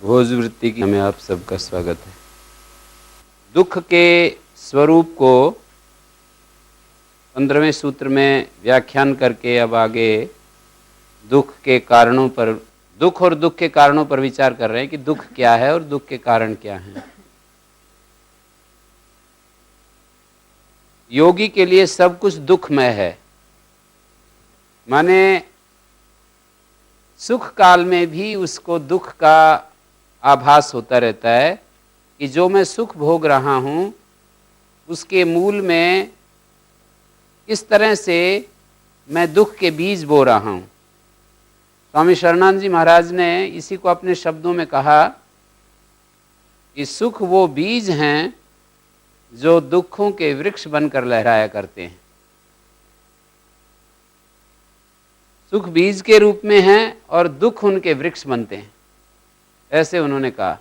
भोजवृत्ति की में आप सबका स्वागत है। दुख के स्वरूप को 15वें सूत्र में व्याख्यान करके अब आगे दुख के कारणों पर, दुख और दुख के कारणों पर विचार कर रहे हैं कि दुख क्या है और दुख के कारण क्या हैं। योगी के लिए सब कुछ दुखमय है, माने सुख काल में भी उसको दुख का आभास होता रहता है कि जो मैं सुख भोग रहा हूं उसके मूल में किस तरह से मैं दुख के बीज बो रहा हूं। स्वामी शरणानंद जी महाराज ने इसी को अपने शब्दों में कहा कि सुख वो बीज हैं जो दुखों के वृक्ष बनकर लहराया करते हैं। सुख बीज के रूप में हैं और दुख उनके वृक्ष बनते हैं, ऐसे उन्होंने कहा।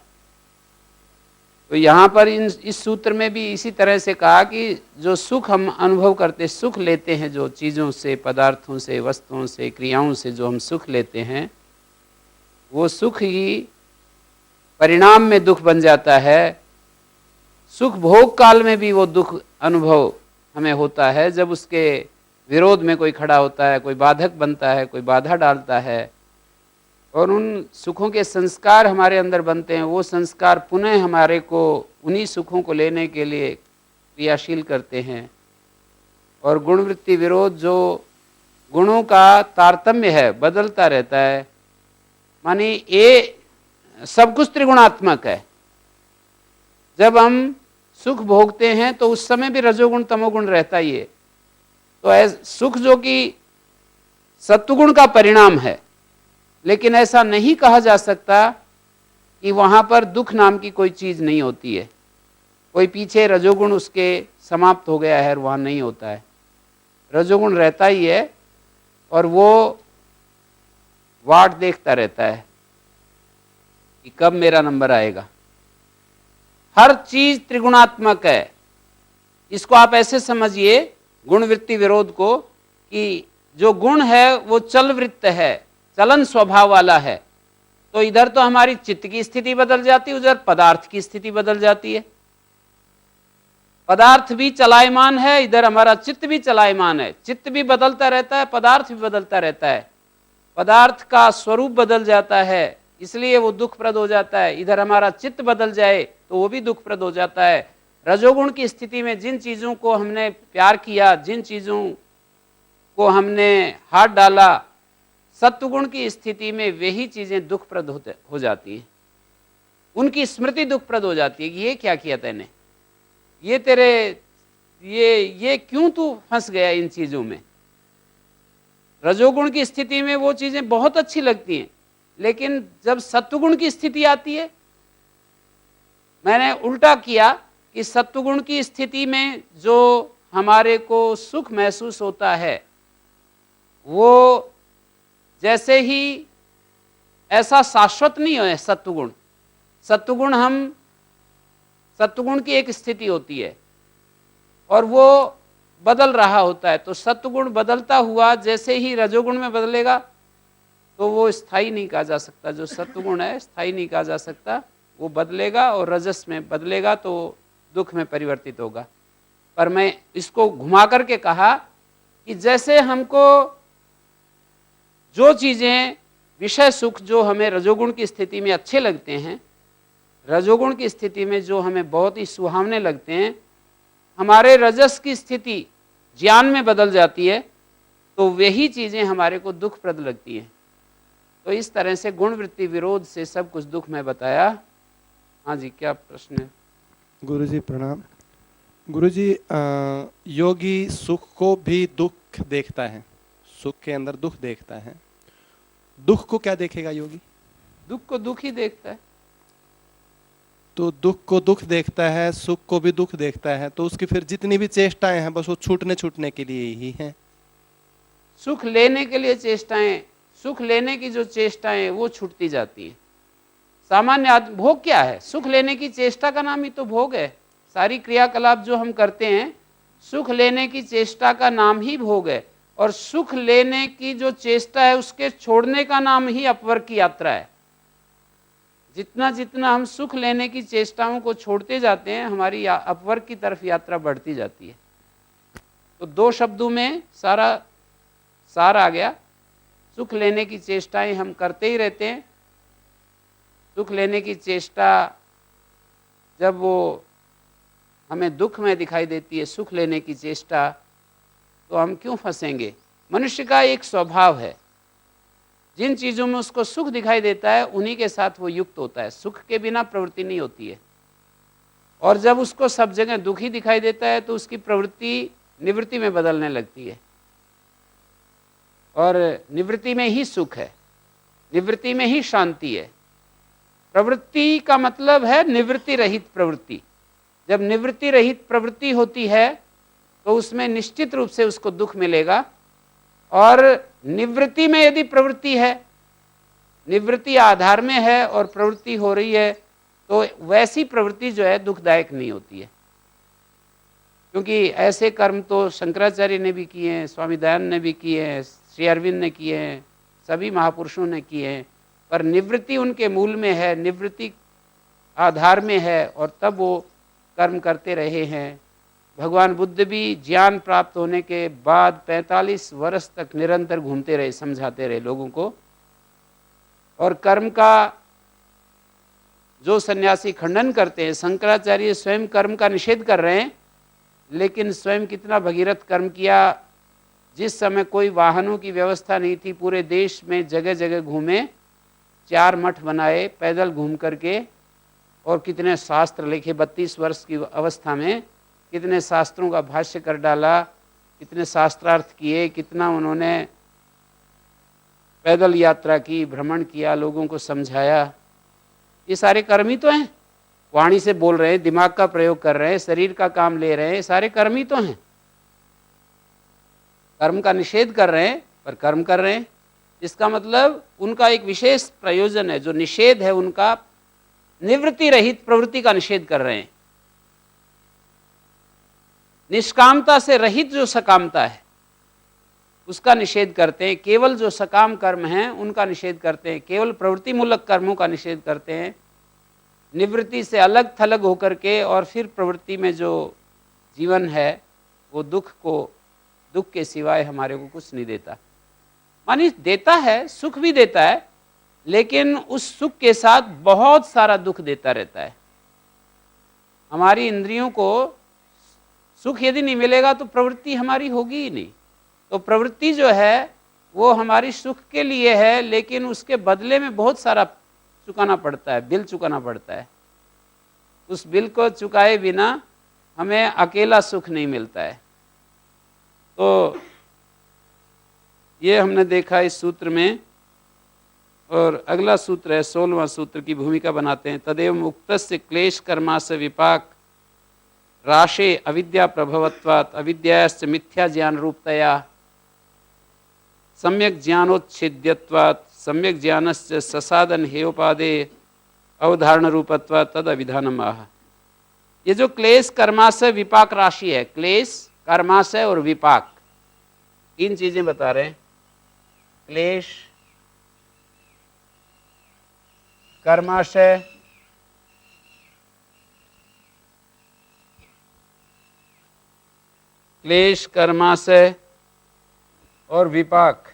तो यहाँ पर इस सूत्र में भी इसी तरह से कहा कि जो सुख हम अनुभव करते, सुख लेते हैं, जो चीज़ों से, पदार्थों से, वस्तुओं से, क्रियाओं से जो हम सुख लेते हैं, वो सुख ही परिणाम में दुख बन जाता है। सुख भोग काल में भी वो दुख अनुभव हमें होता है जब उसके विरोध में कोई खड़ा होता है, कोई बाधक बनता है, कोई बाधा डालता है और उन सुखों के संस्कार हमारे अंदर बनते हैं। वो संस्कार पुनः हमारे को उन्हीं सुखों को लेने के लिए क्रियाशील करते हैं। और गुणवृत्ति विरोध जो गुणों का तारतम्य है, बदलता रहता है, मानी ये सब कुछ त्रिगुणात्मक है। जब हम सुख भोगते हैं तो उस समय भी रजोगुण तमोगुण रहता ही है। तो सुख जो कि सत्वगुण का परिणाम है, लेकिन ऐसा नहीं कहा जा सकता कि वहां पर दुख नाम की कोई चीज नहीं होती है। कोई पीछे रजोगुण उसके समाप्त हो गया है और वहां नहीं होता है, रजोगुण रहता ही है और वो वाट देखता रहता है कि कब मेरा नंबर आएगा। हर चीज त्रिगुणात्मक है। इसको आप ऐसे समझिए, गुणवृत्ति विरोध को, कि जो गुण है वो चल वृत्त है, चलन स्वभाव वाला है। तो इधर तो हमारी चित्त की स्थिति बदल जाती है, उधर पदार्थ की स्थिति बदल जाती है। पदार्थ भी चलायमान है, इधर हमारा चित्त भी चलायमान है। चित्त भी बदलता रहता है, पदार्थ भी बदलता रहता है। पदार्थ का स्वरूप बदल जाता है, इसलिए वो दुखप्रद हो जाता है। इधर हमारा चित्त बदल जाए तो वो भी दुखप्रद हो जाता है। रजोगुण की स्थिति में जिन चीजों को हमने प्यार किया, जिन चीजों को हमने हाथ डाला, सत्वगुण की स्थिति में वही चीजें दुखप्रद हो जाती हैं। उनकी स्मृति दुखप्रद हो जाती है कि ये क्या किया तैने, ये तेरे ये क्यों तू फंस गया इन चीजों में। रजोगुण की स्थिति में वो चीजें बहुत अच्छी लगती हैं, लेकिन जब सत्वगुण की स्थिति आती है, मैंने उल्टा किया कि सत्वगुण की स्थिति में जो हमारे को सुख महसूस होता है वो जैसे ही ऐसा शाश्वत नहीं है। सत्वगुण सत्वगुण की एक स्थिति होती है और वो बदल रहा होता है। तो सत्वगुण बदलता हुआ जैसे ही रजोगुण में बदलेगा तो वो स्थायी नहीं कहा जा सकता। जो सत्वगुण है स्थायी नहीं कहा जा सकता, वो बदलेगा और रजस में बदलेगा तो दुख में परिवर्तित होगा। पर मैं इसको घुमा करके कहा कि जैसे हमको जो चीजें विषय सुख जो हमें रजोगुण की स्थिति में अच्छे लगते हैं, रजोगुण की स्थिति में जो हमें बहुत ही सुहावने लगते हैं, हमारे रजस की स्थिति ज्ञान में बदल जाती है तो वही चीजें हमारे को दुखप्रद लगती हैं। तो इस तरह से गुणवृत्ति विरोध से सब कुछ दुख में बताया। हाँ जी, क्या प्रश्न है? गुरुजी प्रणाम। गुरुजी, योगी सुख को भी दुख देखता है, सुख के अंदर दुख देखता है। दुख को क्या देखेगा योगी? दुख को दुख ही देखता है। तो दुख को दुख देखता है, सुख को भी दुख देखता है, तो उसकी फिर जितनी भी चेष्टाएं हैं बस वो छूटने के लिए ही हैं। सुख लेने के लिए चेष्टाएं, सुख लेने की जो चेष्टाएं वो छूटती जाती है। सामान्य आदमी, भोग क्या है? सुख लेने की चेष्टा का नाम ही तो भोग है। सारी क्रियाकलाप जो हम करते हैं सुख लेने की चेष्टा का नाम ही भोग है, और सुख लेने की जो चेष्टा है उसके छोड़ने का नाम ही अपवर्ग की यात्रा है। जितना जितना हम सुख लेने की चेष्टाओं को छोड़ते जाते हैं, हमारी अपवर्ग की तरफ यात्रा बढ़ती जाती है। तो दो शब्दों में सारा सार आ गया। सुख लेने की चेष्टाएं हम करते ही रहते हैं। सुख लेने की चेष्टा जब वो हमें दुख में दिखाई देती है, सुख लेने की चेष्टा, तो हम क्यों फंसेंगे? मनुष्य का एक स्वभाव है, जिन चीज़ों में उसको सुख दिखाई देता है उन्हीं के साथ वो युक्त होता है। सुख के बिना प्रवृत्ति नहीं होती है। और जब उसको सब जगह दुखी दिखाई देता है तो उसकी प्रवृत्ति निवृत्ति में बदलने लगती है। और निवृत्ति में ही सुख है, निवृत्ति में ही शांति है। प्रवृत्ति का मतलब है निवृत्ति रहित प्रवृत्ति। जब निवृत्ति रहित प्रवृत्ति होती है तो उसमें निश्चित रूप से उसको दुख मिलेगा। और निवृत्ति में यदि प्रवृत्ति है, निवृत्ति आधार में है और प्रवृत्ति हो रही है, तो वैसी प्रवृत्ति जो है दुखदायक नहीं होती है। क्योंकि ऐसे कर्म तो शंकराचार्य ने भी किए हैं, स्वामी दयानंद ने भी किए हैं, श्री अरविंद ने किए हैं, सभी महापुरुषों ने किए हैं। पर निवृत्ति उनके मूल में है, निवृत्ति आधार में है, और तब वो कर्म करते रहे हैं। भगवान बुद्ध भी ज्ञान प्राप्त होने के बाद 45 वर्ष तक निरंतर घूमते रहे, समझाते रहे लोगों को। और कर्म का जो सन्यासी खंडन करते हैं, शंकराचार्य स्वयं कर्म का निषेध कर रहे हैं, लेकिन स्वयं कितना भगीरथ कर्म किया। जिस समय कोई वाहनों की व्यवस्था नहीं थी, पूरे देश में जगह जगह घूमे, 4 मठ बनाए पैदल घूम करके, और कितने शास्त्र लिखे। 32 वर्ष की अवस्था में कितने शास्त्रों का भाष्य कर डाला, कितने शास्त्रार्थ किए, कितना उन्होंने पैदल यात्रा की, भ्रमण किया, लोगों को समझाया। ये सारे कर्म ही तो हैं। वाणी से बोल रहे हैं, दिमाग का प्रयोग कर रहे हैं, शरीर का काम ले रहे हैं, सारे कर्म ही तो हैं। कर्म का निषेध कर रहे हैं पर कर्म कर रहे हैं। इसका मतलब उनका एक विशेष प्रयोजन है। जो निषेध है उनका, निवृत्ति रहित प्रवृत्ति का निषेध कर रहे हैं। निष्कामता से रहित जो सकामता है उसका निषेध करते हैं। केवल जो सकाम कर्म हैं उनका निषेध करते हैं। केवल प्रवृत्ति मूलक कर्मों का निषेध करते हैं। निवृत्ति से अलग थलग होकर के, और फिर प्रवृत्ति में जो जीवन है वो दुख के सिवाय हमारे को कुछ नहीं देता। मानी देता है, सुख भी देता है, लेकिन उस सुख के साथ बहुत सारा दुख देता रहता है। हमारी इंद्रियों को सुख यदि नहीं मिलेगा तो प्रवृत्ति हमारी होगी ही नहीं। तो प्रवृत्ति जो है वो हमारी सुख के लिए है, लेकिन उसके बदले में बहुत सारा चुकाना पड़ता है, बिल चुकाना पड़ता है। उस बिल को चुकाए बिना हमें अकेला सुख नहीं मिलता है। तो ये हमने देखा इस सूत्र में। और अगला सूत्र है 16वां सूत्र की भूमिका बनाते हैं। तदेव मुक्तस्य क्लेश कर्मास्य विपाक राशे अविद्या प्रभवत्वात् अविद्याश्च मिथ्या ज्ञान रूपतया सम्यक ज्ञानोच्छेद्यत्वात् सम्यक ज्ञानस्य ससाधन हेयोपादे अवधारण रूपत्वात् तद अविधानम आह। ये जो क्लेश कर्माशय विपाक राशि है, क्लेश कर्माशय और विपाक, 3 चीजें बता रहे हैं। क्लेश, कर्माशय, क्लेश, कर्माशय और विपाक।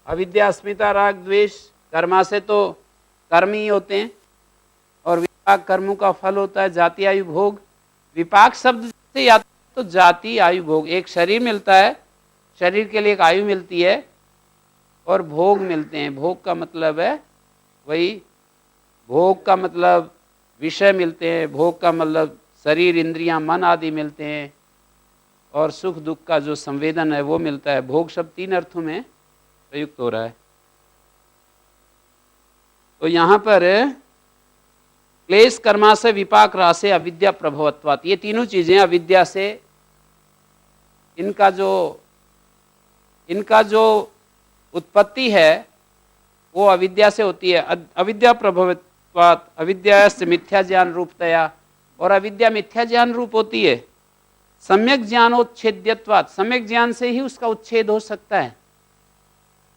अविद्या, अस्मिता, राग, द्वेष, कर्माशय तो कर्म ही होते हैं, और विपाक कर्मों का फल होता है, जाति, आयु, भोग। विपाक शब्द से या तो जाति, आयु, भोग, एक शरीर मिलता है, शरीर के लिए एक आयु मिलती है, और भोग मिलते हैं। भोग का मतलब है वही, भोग का मतलब विषय मिलते हैं, भोग का मतलब शरीर, इंद्रियां, मन आदि मिलते हैं, और सुख दुख का जो संवेदन है वो मिलता है। भोग शब्द 3 अर्थों में प्रयुक्त हो रहा है। तो यहाँ पर क्लेश कर्माशय विपाक राशे अविद्या प्रभवत्वात्, ये तीनों चीजें अविद्या से, इनका जो उत्पत्ति है वो अविद्या से होती है। अविद्या प्रभवत्वात् रूपत्वात्, अविद्यायाश्च मिथ्या ज्ञान रूपतया, और अविद्या मिथ्या ज्ञान रूप होती है। सम्यक ज्ञानोच्छेद्यत्वात्, सम्यक ज्ञान से ही उसका उच्छेद हो सकता है।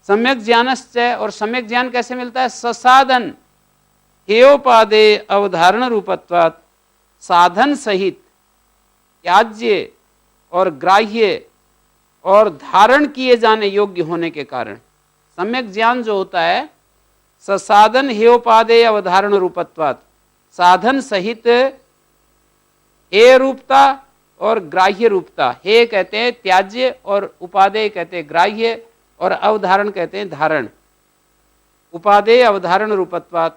सम्यक ज्ञानश्च, और सम्यक ज्ञान कैसे मिलता है? ससाधन हेयोपादे अवधारण रूपत्वात्, साधन सहित त्याज्य और ग्राह्य और धारण किए जाने योग्य होने के कारण सम्यक ज्ञान जो होता है, ससाधन हेयोपादे अवधारण रूपत्वात्, साधन सहित हेय रूपता और ग्राह्य रूपता। हे कहते हैं त्याज्य और उपादेय कहते हैं ग्राह्य और अवधारण कहते हैं धारण। उपादेय अवधारण रूपत्वात्,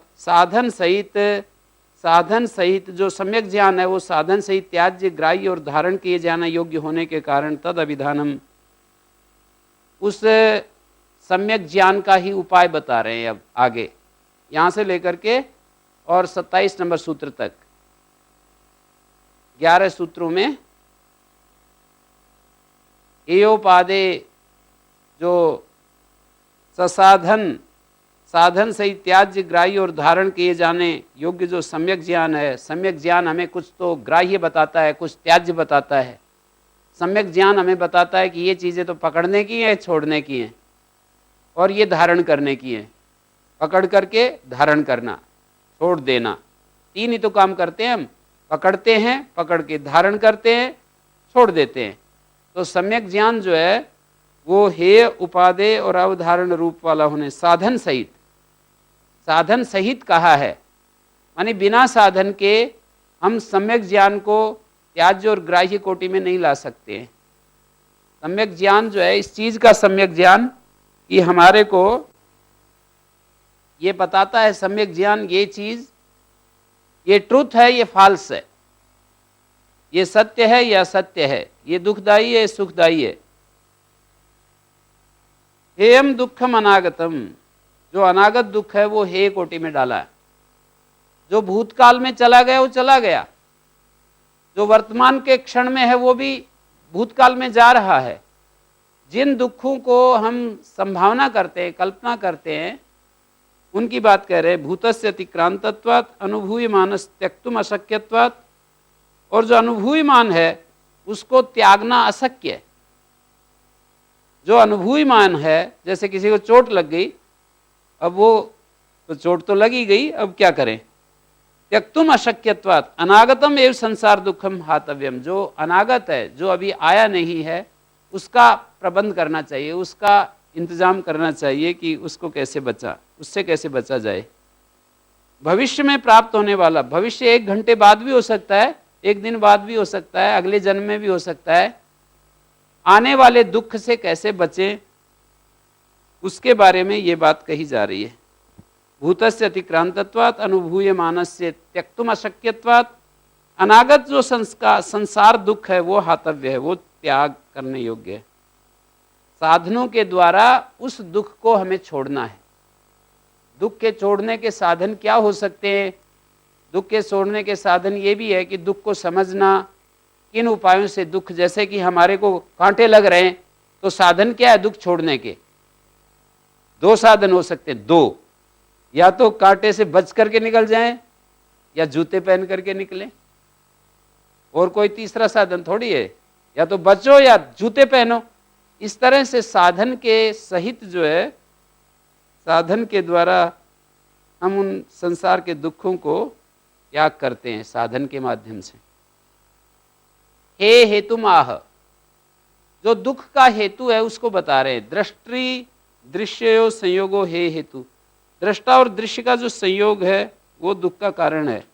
साधन सहित जो सम्यक ज्ञान है वो साधन सहित त्याज्य ग्राह्य और धारण किए जाना योग्य होने के कारण तद अभिधानम, उस सम्यक ज्ञान का ही उपाय बता रहे हैं। अब आगे यहां से लेकर के और 27 नंबर सूत्र तक 11 सूत्रों में हेयोपादे जो ससाधन, साधन सहित त्याज्य ग्राह्य और धारण किए जाने योग्य जो सम्यक ज्ञान है, सम्यक ज्ञान हमें कुछ तो ग्राह्य बताता है, कुछ त्याज्य बताता है। सम्यक ज्ञान हमें बताता है कि ये चीज़ें तो पकड़ने की हैं, छोड़ने की हैं, और ये धारण करने की हैं। पकड़ करके धारण करना, छोड़ देना, तीन ही तो काम करते हैं हम। पकड़ते हैं, पकड़ के धारण करते हैं, छोड़ देते हैं। तो सम्यक ज्ञान जो है वो हेय उपादेय और अवधारण रूप वाला होने, साधन सहित कहा है, माने बिना साधन के हम सम्यक ज्ञान को त्याज्य और ग्राह्य कोटि में नहीं ला सकते हैं। सम्यक ज्ञान जो है, इस चीज का सम्यक ज्ञान कि हमारे को ये बताता है, सम्यक ज्ञान ये चीज, ये ट्रुथ है, ये फॉल्स है, ये सत्य है, ये असत्य है, ये दुखदाई है, ये सुखदाई है। हेयम दुखम अनागतम, जो अनागत दुख है वो हेय कोटि में डाला है। जो भूतकाल में चला गया वो चला गया, जो वर्तमान के क्षण में है वो भी भूतकाल में जा रहा है। जिन दुखों को हम संभावना करते हैं, कल्पना करते हैं, उनकी बात कह रहे हैं। भूतस्य अतिक्रांतत्वात् अनुभूयमानस् त्यक्तुम अशक्यत्वात्, और जो अनुभूयमान है उसको त्यागना अशक्य है। जो अनुभूयमान है, जैसे किसी को चोट लग गई, अब वो तो चोट तो लगी गई, अब क्या करें? त्यक्तुम अशक्यत्वात् अनागतम एव संसार दुखम हातव्यम, जो अनागत है, जो अभी आया नहीं है, उसका प्रबंध करना चाहिए, उसका इंतजाम करना चाहिए कि उसको कैसे बचा, उससे कैसे बचा जाए। भविष्य में प्राप्त होने वाला, भविष्य 1 घंटे बाद भी हो सकता है, 1 दिन बाद भी हो सकता है, अगले जन्म में भी हो सकता है। आने वाले दुख से कैसे बचें, उसके बारे में ये बात कही जा रही है। भूतस्य अतिक्रांतत्वात् अनुभूयमानस्य त्यक्तुम अशक्यत्वात्, अनागत जो संसार दुख है वो हातव्य है, वो त्याग करने योग्य है। साधनों के द्वारा उस दुख को हमें छोड़ना है। दुख के छोड़ने के साधन क्या हो सकते हैं? दुख के छोड़ने के साधन ये भी है कि दुख को समझना, किन उपायों से दुख, जैसे कि हमारे को कांटे लग रहे हैं, तो साधन क्या है दुख छोड़ने के? 2 साधन हो सकते हैं, 2, या तो कांटे से बच करके निकल जाएं या जूते पहन करके निकलें, और कोई तीसरा साधन थोड़ी है। या तो बचो या जूते पहनो। इस तरह से साधन के सहित जो है, साधन के द्वारा हम उन संसार के दुखों को त्याग करते हैं, साधन के माध्यम से। हे हेतुमाह, जो दुख का हेतु है उसको बता रहे हैं। दृष्टि दृश्यो संयोगो हे हेतु, दृष्टा और दृश्य का जो संयोग है वो दुख का कारण है।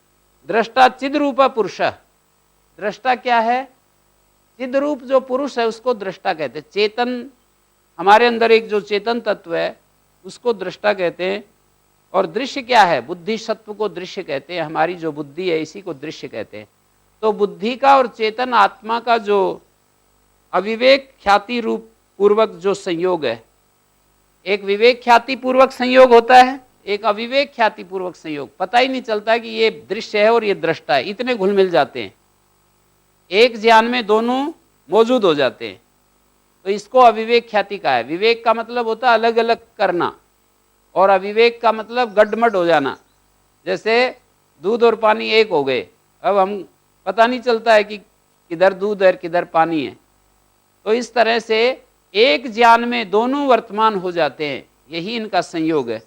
दृष्टा चिद रूपा पुरुष, दृष्टा क्या है? चिद रूप जो पुरुष है उसको दृष्टा कहते हैं। चेतन, हमारे अंदर एक जो चेतन तत्व है उसको दृष्टा कहते हैं। और दृश्य क्या है? बुद्धि सत्व को दृश्य कहते हैं। हमारी जो बुद्धि है इसी को दृश्य कहते हैं। तो बुद्धि का और चेतन आत्मा का जो अविवेक ख्याति रूप पूर्वक जो संयोग है, एक विवेक ख्याति पूर्वक संयोग होता है, एक अविवेक ख्याति पूर्वक संयोग। पता ही नहीं चलता है कि ये दृश्य है और ये दृष्टा है, इतने घुल मिल जाते हैं। एक ज्ञान में दोनों मौजूद हो जाते हैं, तो इसको अविवेक ख्याति का है। विवेक का मतलब होता है अलग अलग करना, और अविवेक का मतलब गड्ढमड हो जाना। जैसे दूध और पानी एक हो गए, अब हम पता नहीं चलता है कि किधर दूध है किधर पानी है। तो इस तरह से एक ज्ञान में दोनों वर्तमान हो जाते हैं, यही इनका संयोग है।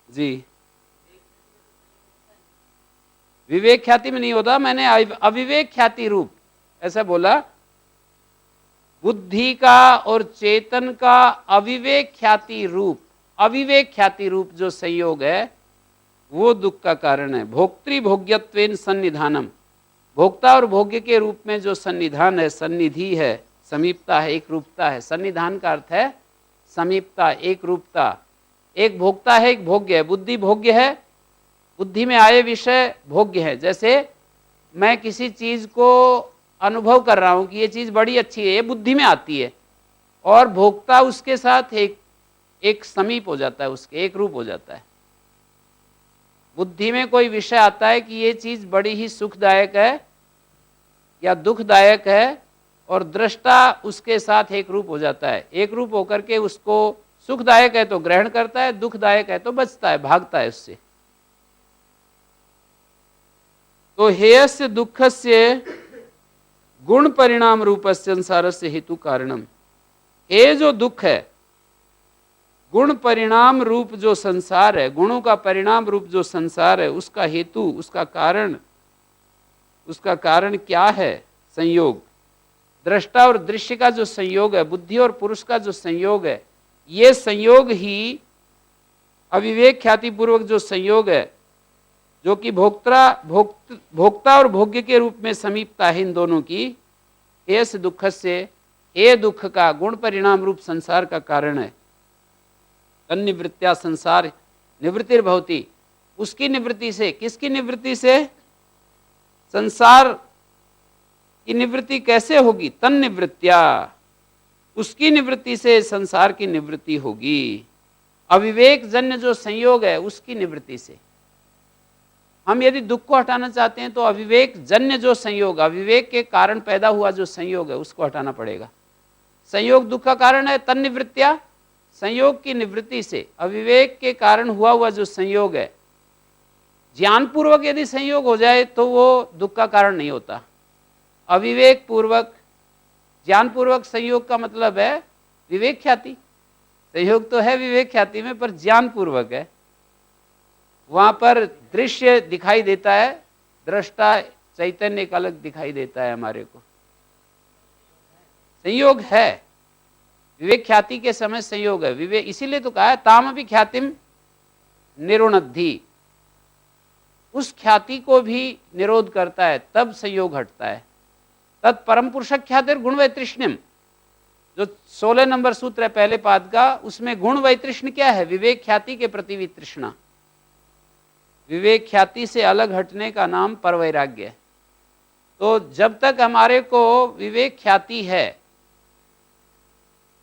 जी, विवेक ख्याति में नहीं होता, मैंने अविवेक ख्याति रूप ऐसा बोला। बुद्धि का और चेतन का अविवेक ख्याति रूप, अविवेक ख्याति रूप जो संयोग है वो दुख का कारण है। भोक्तृ भोग्यत्वेन सन्निधानम, भोक्ता और भोग्य के रूप में जो सन्निधान है, सन्निधि है, समीपता है, एक रूपता है। सन्निधान का अर्थ है समीपता, एक रूपता। एक भोक्ता है, एक भोग्य है। बुद्धि भोग्य है, बुद्धि में आए विषय भोग्य है। जैसे मैं किसी चीज को अनुभव कर रहा हूं कि ये चीज बड़ी अच्छी है, ये बुद्धि में आती है, और भोक्ता उसके साथ एक समीप हो जाता है, उसके एक रूप हो जाता है। बुद्धि में कोई विषय आता है कि ये चीज बड़ी ही सुखदायक है या दुखदायक है, और दृष्टा उसके साथ एक रूप हो जाता है। एक रूप होकर के उसको सुखदायक है तो ग्रहण करता है, दुखदायक है तो बचता है, भागता है उससे। तो हेयस्य दुःखस्य गुण परिणाम रूपस्य संसारस्य हेतु कारणम। हे जो दुख है, गुण परिणाम रूप जो संसार है, गुणों का परिणाम रूप जो संसार है, उसका हेतु, उसका कारण क्या है? संयोग। दृष्टा और दृश्य का जो संयोग है, बुद्धि और पुरुष का जो संयोग है, ये संयोग ही अविवेक ख्याति पूर्वक जो संयोग है, जो कि भोक्ता और भोग्य के रूप में समीपता है इन दोनों की, हेस दुख से, हे दुख का गुण परिणाम रूप संसार का कारण है। तन्निवृत्त्या संसार निवृत्तिर्भवति, उसकी निवृत्ति से, किसकी निवृत्ति से? संसार की निवृत्ति कैसे होगी? तन्निवृत्त्या, उसकी निवृत्ति से संसार की निवृत्ति होगी। अविवेक जन्य जो संयोग है उसकी निवृत्ति से। हम यदि दुख को हटाना चाहते हैं तो अविवेक जन्य जो संयोग, अविवेक के कारण पैदा हुआ जो संयोग है उसको हटाना पड़ेगा। संयोग दुख का कारण है, तन्निवृत्त्या, संयोग की निवृत्ति से। अविवेक के कारण हुआ जो संयोग है, ज्ञान पूर्वक यदि संयोग हो जाए तो वो दुख का कारण नहीं होता। अविवेक पूर्वक, ज्ञान पूर्वक संयोग का मतलब है विवेक ख्याति। संयोग तो है विवेक ख्याति में, पर ज्ञान पूर्वक है। वहां पर दृश्य दिखाई देता है, दृष्टा चैतन्य एक अलग दिखाई देता है हमारे को। संयोग है, विवेक ख्याति के समय संयोग है। विवेक इसीलिए तो कहा है ताम भी ख्यातिम निरुणद्धि, उस ख्याति को भी निरोध करता है, तब संयोग हटता है। तत् परम पुरुष ख्यातिर गुण वैतृष्ण्यम, जो 16 नंबर सूत्र है पहले पाद का, उसमें गुण वैतृष्ण्य क्या है? विवेक ख्याति के प्रति वितृष्णा। विवेक ख्याति से अलग हटने का नाम परवैराग्य है। तो जब तक हमारे को विवेक ख्याति है,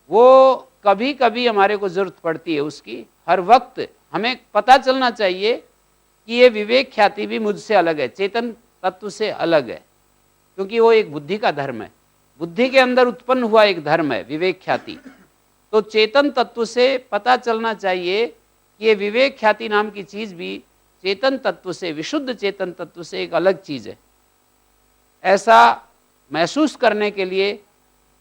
वो कभी कभी हमारे को जरूरत पड़ती है उसकी, हर वक्त हमें पता चलना चाहिए कि ये विवेक ख्याति भी मुझसे अलग है, चेतन तत्व से अलग है, क्योंकि वो एक बुद्धि का धर्म है। बुद्धि के अंदर उत्पन्न हुआ एक धर्म है विवेक ख्याति। तो चेतन तत्व से पता चलना चाहिए कि ये विवेक ख्याति नाम की चीज भी चेतन तत्व से, विशुद्ध चेतन तत्व से एक अलग चीज है। ऐसा महसूस करने के लिए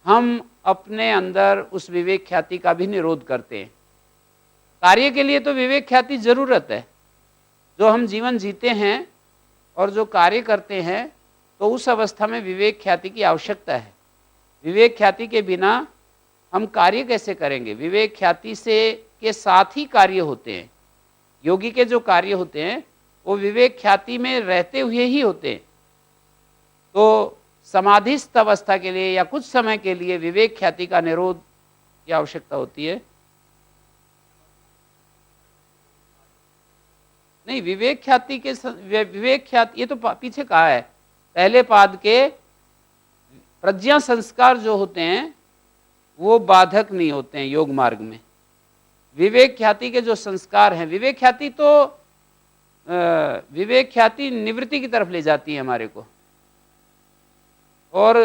हम अपने अंदर उस विवेक ख्याति का भी निरोध करते हैं। कार्य के लिए तो विवेक ख्याति जरूरत है। जो हम जीवन जीते हैं और जो कार्य करते हैं, तो उस अवस्था में विवेक ख्याति की आवश्यकता है। विवेक ख्याति के बिना हम कार्य कैसे करेंगे? विवेक ख्याति से के साथ ही कार्य होते हैं। योगी के जो कार्य होते हैं वो विवेक ख्याति में रहते हुए ही होते हैं। तो समाधिस्थ अवस्था के लिए या कुछ समय के लिए विवेक ख्याति का निरोध की आवश्यकता होती है। नहीं, विवेक ख्याति के विवेक ख्याति, ये तो पीछे कहा है पहले पाद के, प्रज्ञा संस्कार जो होते हैं वो बाधक नहीं होते हैं योग मार्ग में। विवेक ख्याति के जो संस्कार हैं, विवेक ख्याति तो विवेक ख्याति निवृत्ति की तरफ ले जाती है हमारे को, और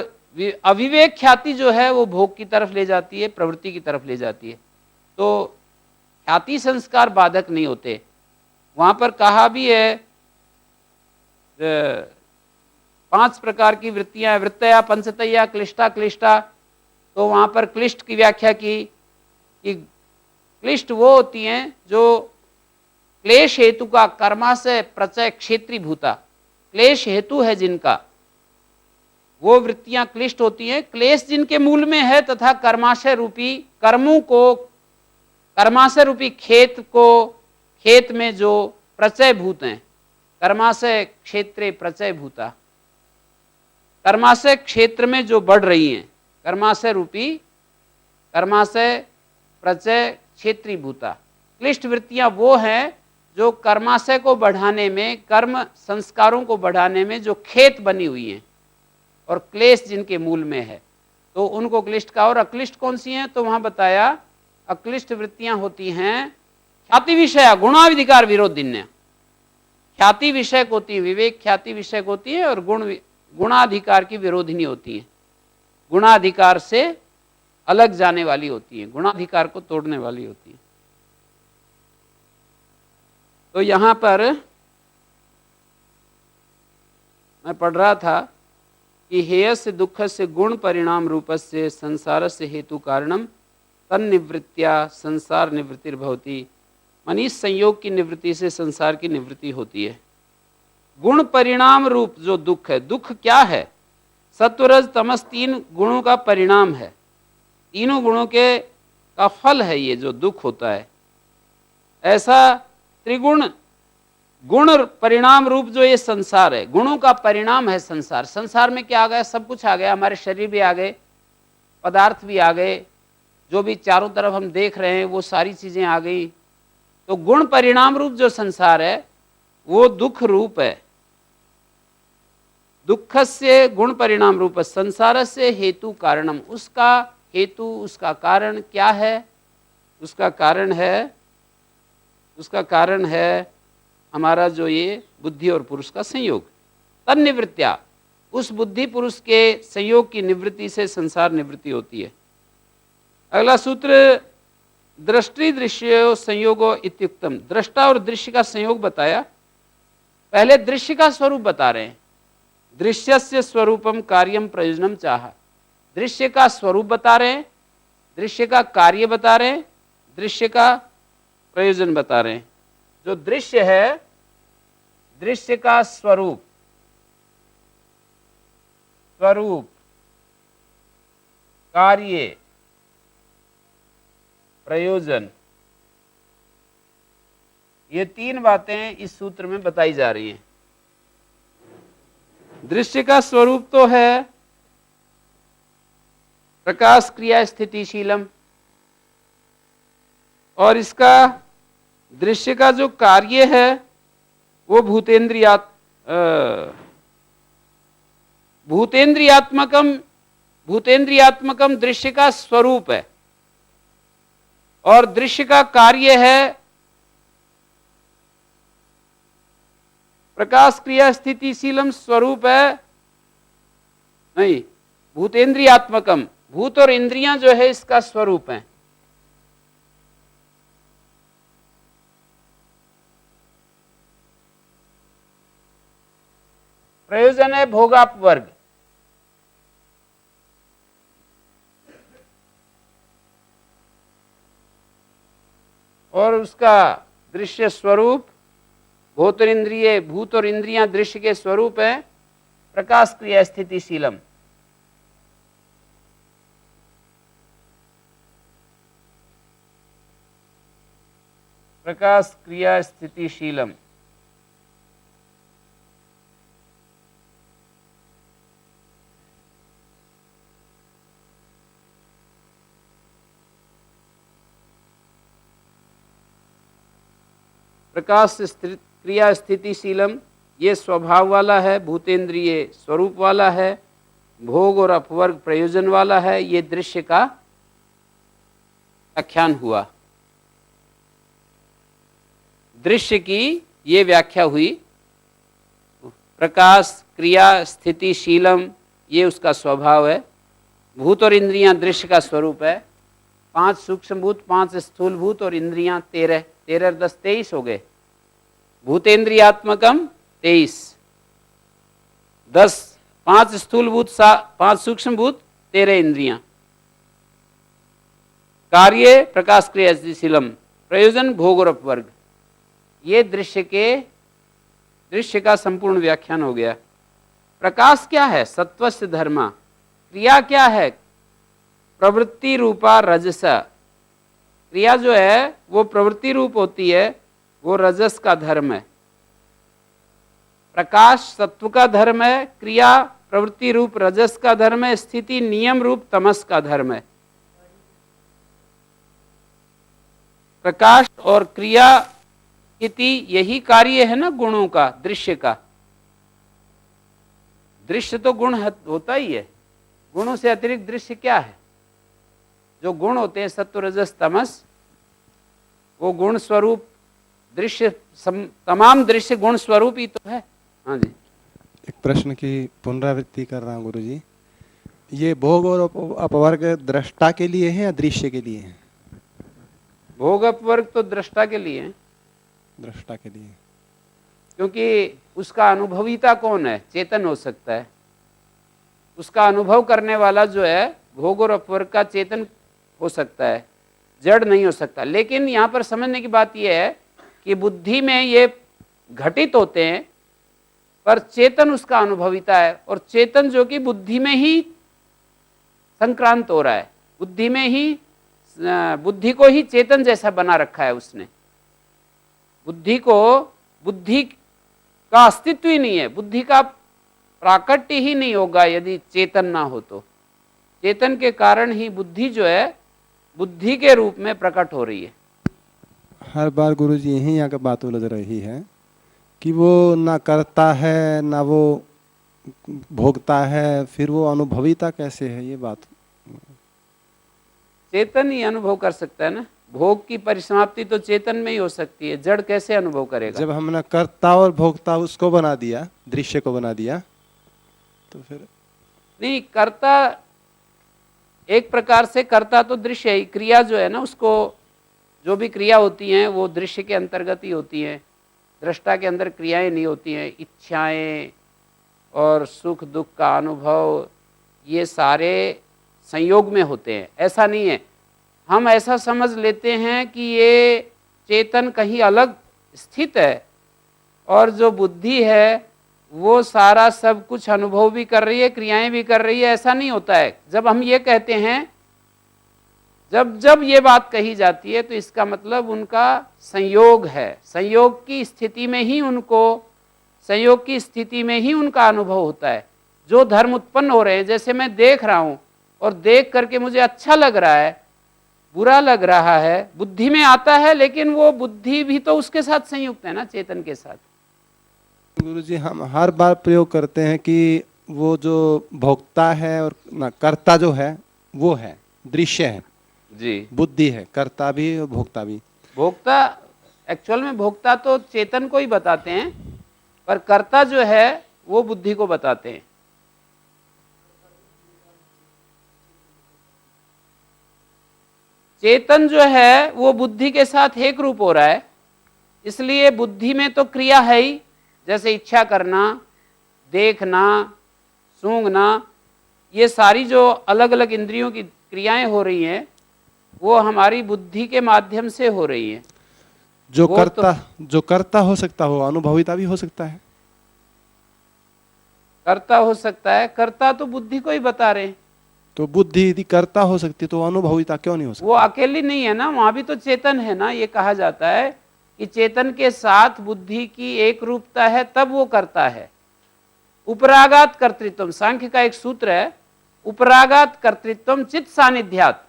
अविवेक ख्याति जो है वो भोग की तरफ ले जाती है, प्रवृत्ति की तरफ ले जाती है। तो ख्याति संस्कार बाधक नहीं होते, वहां पर कहा भी है 5 प्रकार की वृत्तियां, वृत्तया पंचतया क्लिष्टा क्लिष्टा। तो वहां पर क्लिष्ट की व्याख्या की कि क्लिष्ट वो होती हैं जो क्लेश हेतु का कर्माशय प्रचय क्षेत्री भूता, क्लेश हेतु है जिनका, वो वृत्तियां क्लिष्ट होती हैं। क्लेश जिनके मूल में है तथा कर्माशय रूपी कर्मों को, कर्माशय रूपी खेत में जो प्रचय भूत हैं, कर्माशय क्षेत्रे प्रचय भूता, कर्माशय क्षेत्र में जो बढ़ रही हैं, कर्माशय रूपी कर्माशय प्रचय क्षेत्री भूता। क्लिष्ट वृत्तियां वो हैं जो कर्माशय को बढ़ाने में, कर्म संस्कारों को बढ़ाने में जो खेत बनी हुई हैं और क्लेश जिनके मूल में है, तो उनको क्लिष्ट का। और अक्लिष्ट कौन सी हैं? तो वहां बताया अक्लिष्ट वृत्तियां होती हैं ख्याति विषय गुणाधिकार विरोधिन्य। ख्याति विषय होती है, विवेक ख्याति विषय होती है, और गुणाधिकार की विरोधिनी होती है, गुणाधिकार से अलग जाने वाली होती है, गुणाधिकार को तोड़ने वाली होती है। तो यहां पर मैं पढ़ रहा था कि हेयस्य दुःखस्य गुण परिणाम रूपस्य संसारस्य हेतु कारणम तन्निवृत्त्या संसार निवृत्तिर्भवति। मानी इस संयोग की निवृत्ति से संसार की निवृत्ति होती है। गुण परिणाम रूप जो दुख है, दुख क्या है? सत्वरज तमस 3 गुणों का परिणाम है, तीनों गुणों के का फल है ये जो दुख होता है। ऐसा त्रिगुण गुण परिणाम रूप जो ये संसार है, गुणों का परिणाम है संसार। संसार में क्या आ गया? सब कुछ आ गया, हमारे शरीर भी आ गए, पदार्थ भी आ गए, जो भी चारों तरफ हम देख रहे हैं वो सारी चीजें आ गई। तो गुण परिणाम रूप जो संसार है वो दुख रूप है। दुःखस्य गुण परिणाम रूप संसारस्य हेतु कारणम। उसका हेतु, उसका कारण क्या है? उसका कारण है हमारा जो ये बुद्धि और पुरुष का संयोग। तन्निवृत्त्या, उस बुद्धि पुरुष के संयोग की निवृत्ति से संसार निवृत्ति होती है। अगला सूत्र दृष्टि दृश्य संयोगो इत्युक्तम। दृष्टा और दृश्य का संयोग बताया। पहले दृश्य का स्वरूप बता रहे हैं। दृश्यस्य स्वरूपम कार्यम प्रयोजनम चाह। दृश्य का स्वरूप बता रहे हैं, दृश्य का कार्य बता रहे हैं, दृश्य का प्रयोजन बता रहे हैं। जो दृश्य है, दृश्य का स्वरूप, कार्य, प्रयोजन, ये 3 बातें इस सूत्र में बताई जा रही हैं। दृश्य का स्वरूप तो है प्रकाश क्रिया स्थितिशीलम, और इसका दृश्य का जो कार्य है वो भूतेन्द्रियात्मकम दृश्य का स्वरूप है, और दृश्य का कार्य है प्रकाश क्रिया स्थितिशीलम। स्वरूप है नहीं, भूतेन्द्रियात्मकम, भूत और इंद्रियां जो है इसका स्वरूप है। प्रयोजन है भोगापवर्ग। और उसका दृश्य स्वरूप भूत और इंद्रियां दृश्य के स्वरूप है प्रकाश क्रिया स्थितिशीलम। प्रकाश क्रिया स्थितिशीलम। प्रकाश क्रिया स्थितिशीलम ये स्वभाव वाला है, भूतेंद्रिय स्वरूप वाला है, भोग और अपवर्ग प्रयोजन वाला है। ये दृश्य का आख्यान हुआ। दृश्य की ये व्याख्या हुई। प्रकाश क्रिया स्थितिशीलम ये उसका स्वभाव है। भूत और इंद्रियां दृश्य का स्वरूप है। 5 सूक्ष्म भूत, 5 स्थूल भूत और इंद्रियां 13, 13 10 23 हो गए। भूतेन्द्रियात्मकम 23, 10, 5 स्थूलभूत, 5 सूक्ष्मभूत, 13 इंद्रियां। कार्य प्रकाश क्रियाशीलम, प्रयोजन भोग और अपवर्ग। ये दृश्य का संपूर्ण व्याख्यान हो गया। प्रकाश क्या है? सत्वस्य धर्मा। क्रिया क्या है? प्रवृत्ति रूपा रजसा। क्रिया जो है वो प्रवृत्ति रूप होती है, वो रजस का धर्म है। प्रकाश सत्व का धर्म है, क्रिया प्रवृत्ति रूप रजस का धर्म है, स्थिति नियम रूप तमस का धर्म है। प्रकाश और क्रिया स्थिति यही कार्य है ना गुणों का, दृश्य का। दृश्य तो गुण होता ही है, गुणों से अतिरिक्त दृश्य क्या है? जो गुण होते हैं सत्व रजस तमस, वो गुण स्वरूप दृश्य, तमाम दृश्य गुण स्वरूप ही तो है। हाँ जी। एक प्रश्न की पुनरावृत्ति कर रहा हूँ गुरुजी। ये भोग और अपवर्ग दृष्टा के लिए है या दृश्य के लिए है? भोग अपवर्ग तो दृष्टा के लिए है। दृष्टा के लिए, क्योंकि उसका अनुभविता कौन है? चेतन हो सकता है। उसका अनुभव करने वाला जो है भोग और अपवर्ग का चेतन हो सकता है, जड़ नहीं हो सकता। लेकिन यहाँ पर समझने की बात यह है कि बुद्धि में ये घटित होते हैं, पर चेतन उसका अनुभविता है, और चेतन जो कि बुद्धि में ही संक्रांत हो रहा है, बुद्धि में ही, बुद्धि को ही चेतन जैसा बना रखा है उसने। बुद्धि का अस्तित्व ही नहीं है, बुद्धि का प्राकट्य ही नहीं होगा यदि चेतन ना हो तो। चेतन के कारण ही बुद्धि जो है बुद्धि के रूप में प्रकट हो रही है। हर बार गुरुजी यही आकर बात उलझ रही है कि वो ना करता है ना वो भोगता है, फिर वो अनुभविता कैसे है? ये बात चेतन ही अनुभव कर सकता है ना। भोग की परिसमाप्ति तो चेतन में ही हो सकती है, जड़ कैसे अनुभव करेगा? जब हमने कर्ता और भोक्ता उसको बना दिया, दृश्य को बना दिया, तो फिर नहीं, कर्ता एक प्रकार से, कर्ता तो दृश्य ही, क्रिया जो है ना, उसको जो भी क्रिया होती हैं वो दृश्य के अंतर्गत ही होती हैं। दृष्टा के अंदर क्रियाएं नहीं होती हैं। इच्छाएं और सुख दुख का अनुभव ये सारे संयोग में होते हैं। ऐसा नहीं है, हम ऐसा समझ लेते हैं कि ये चेतन कहीं अलग स्थित है और जो बुद्धि है वो सारा सब कुछ अनुभव भी कर रही है, क्रियाएं भी कर रही है। ऐसा नहीं होता है। जब हम ये कहते हैं, जब ये बात कही जाती है तो इसका मतलब उनका संयोग है। संयोग की स्थिति में ही उनका अनुभव होता है। जो धर्म उत्पन्न हो रहे हैं, जैसे मैं देख रहा हूं और देख करके मुझे अच्छा लग रहा है, बुरा लग रहा है, बुद्धि में आता है, लेकिन वो बुद्धि भी तो उसके साथ संयुक्त है ना, चेतन के साथ। गुरुजी हम हर बार प्रयोग करते हैं कि वो जो भोक्ता है और ना कर्ता जो है वो है, दृश्य है जी, बुद्धि है, कर्ता भी और भोक्ता भी। भोक्ता एक्चुअल में भोक्ता तो चेतन को ही बताते हैं, पर कर्ता जो है वो बुद्धि को बताते हैं। चेतन जो है वो बुद्धि के साथ एक रूप हो रहा है, इसलिए बुद्धि में तो क्रिया है ही, जैसे इच्छा करना, देखना, सूंघना, ये सारी जो अलग अलग इंद्रियों की क्रियाएं हो रही हैं वो हमारी बुद्धि के माध्यम से हो रही हैं। जो कर्ता हो सकता हो, अनुभविता भी हो सकता है। कर्ता हो सकता है, कर्ता तो बुद्धि को ही बता रहे हैं। तो बुद्धि यदि कर्ता हो सकती तो अनुभविता क्यों नहीं हो सकती? वो अकेली नहीं है ना, वहां भी तो चेतन है ना। ये कहा जाता है कि चेतन के साथ बुद्धि की एक रूपता है, तब वो करता है। उपरागात कर्तृत्व, सांख्य का एक सूत्र है, उपरागात कर्तृत्व चित्त सानिध्यात।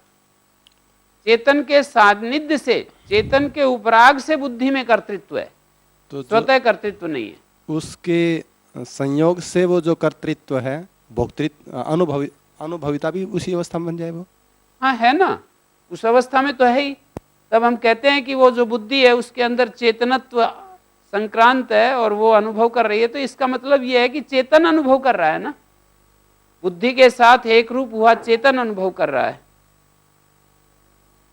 चेतन के सानिध्य से, चेतन के उपराग से बुद्धि में कर्तृत्व है, तो स्वतः कर्तृत्व नहीं है। उसके संयोग से वो जो कर्तृत्व है, भोक्तृत्व, अनुभविता भी उसी अवस्था में बन जाए वो। हाँ है ना, उस अवस्था में तो है ही। तब हम कहते हैं कि वो जो बुद्धि है उसके अंदर चेतनत्व संक्रांत है और वो अनुभव कर रही है। तो इसका मतलब ये है कि चेतन अनुभव कर रहा है ना, बुद्धि के साथ एक रूप हुआ चेतन अनुभव कर रहा है।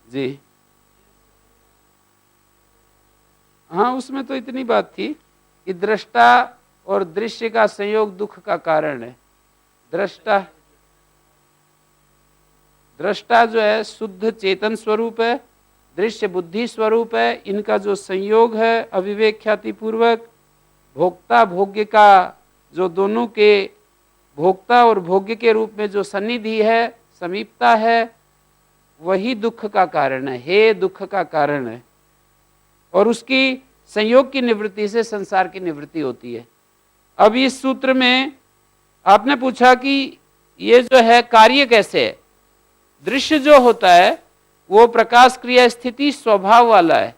जी, हाँ, उसमें तो इतनी बात थी कि दृष्टा और दृश्य का संयोग दुख का कारण है। दृष्टा जो है शुद्ध चेतन स्वरूप है, दृश्य बुद्धि स्वरूप है। इनका जो संयोग है अविवेक ख्याति पूर्वक, भोक्ता भोग्य का जो दोनों के भोक्ता और भोग्य के रूप में जो सन्निधि है, समीपता है, वही दुख का कारण है, हे दुख का कारण है। और उसकी संयोग की निवृत्ति से संसार की निवृत्ति होती है। अब इस सूत्र में आपने पूछा कि ये जो है कार्य कैसे है। दृश्य जो होता है वो प्रकाश क्रिया स्थिति स्वभाव वाला है,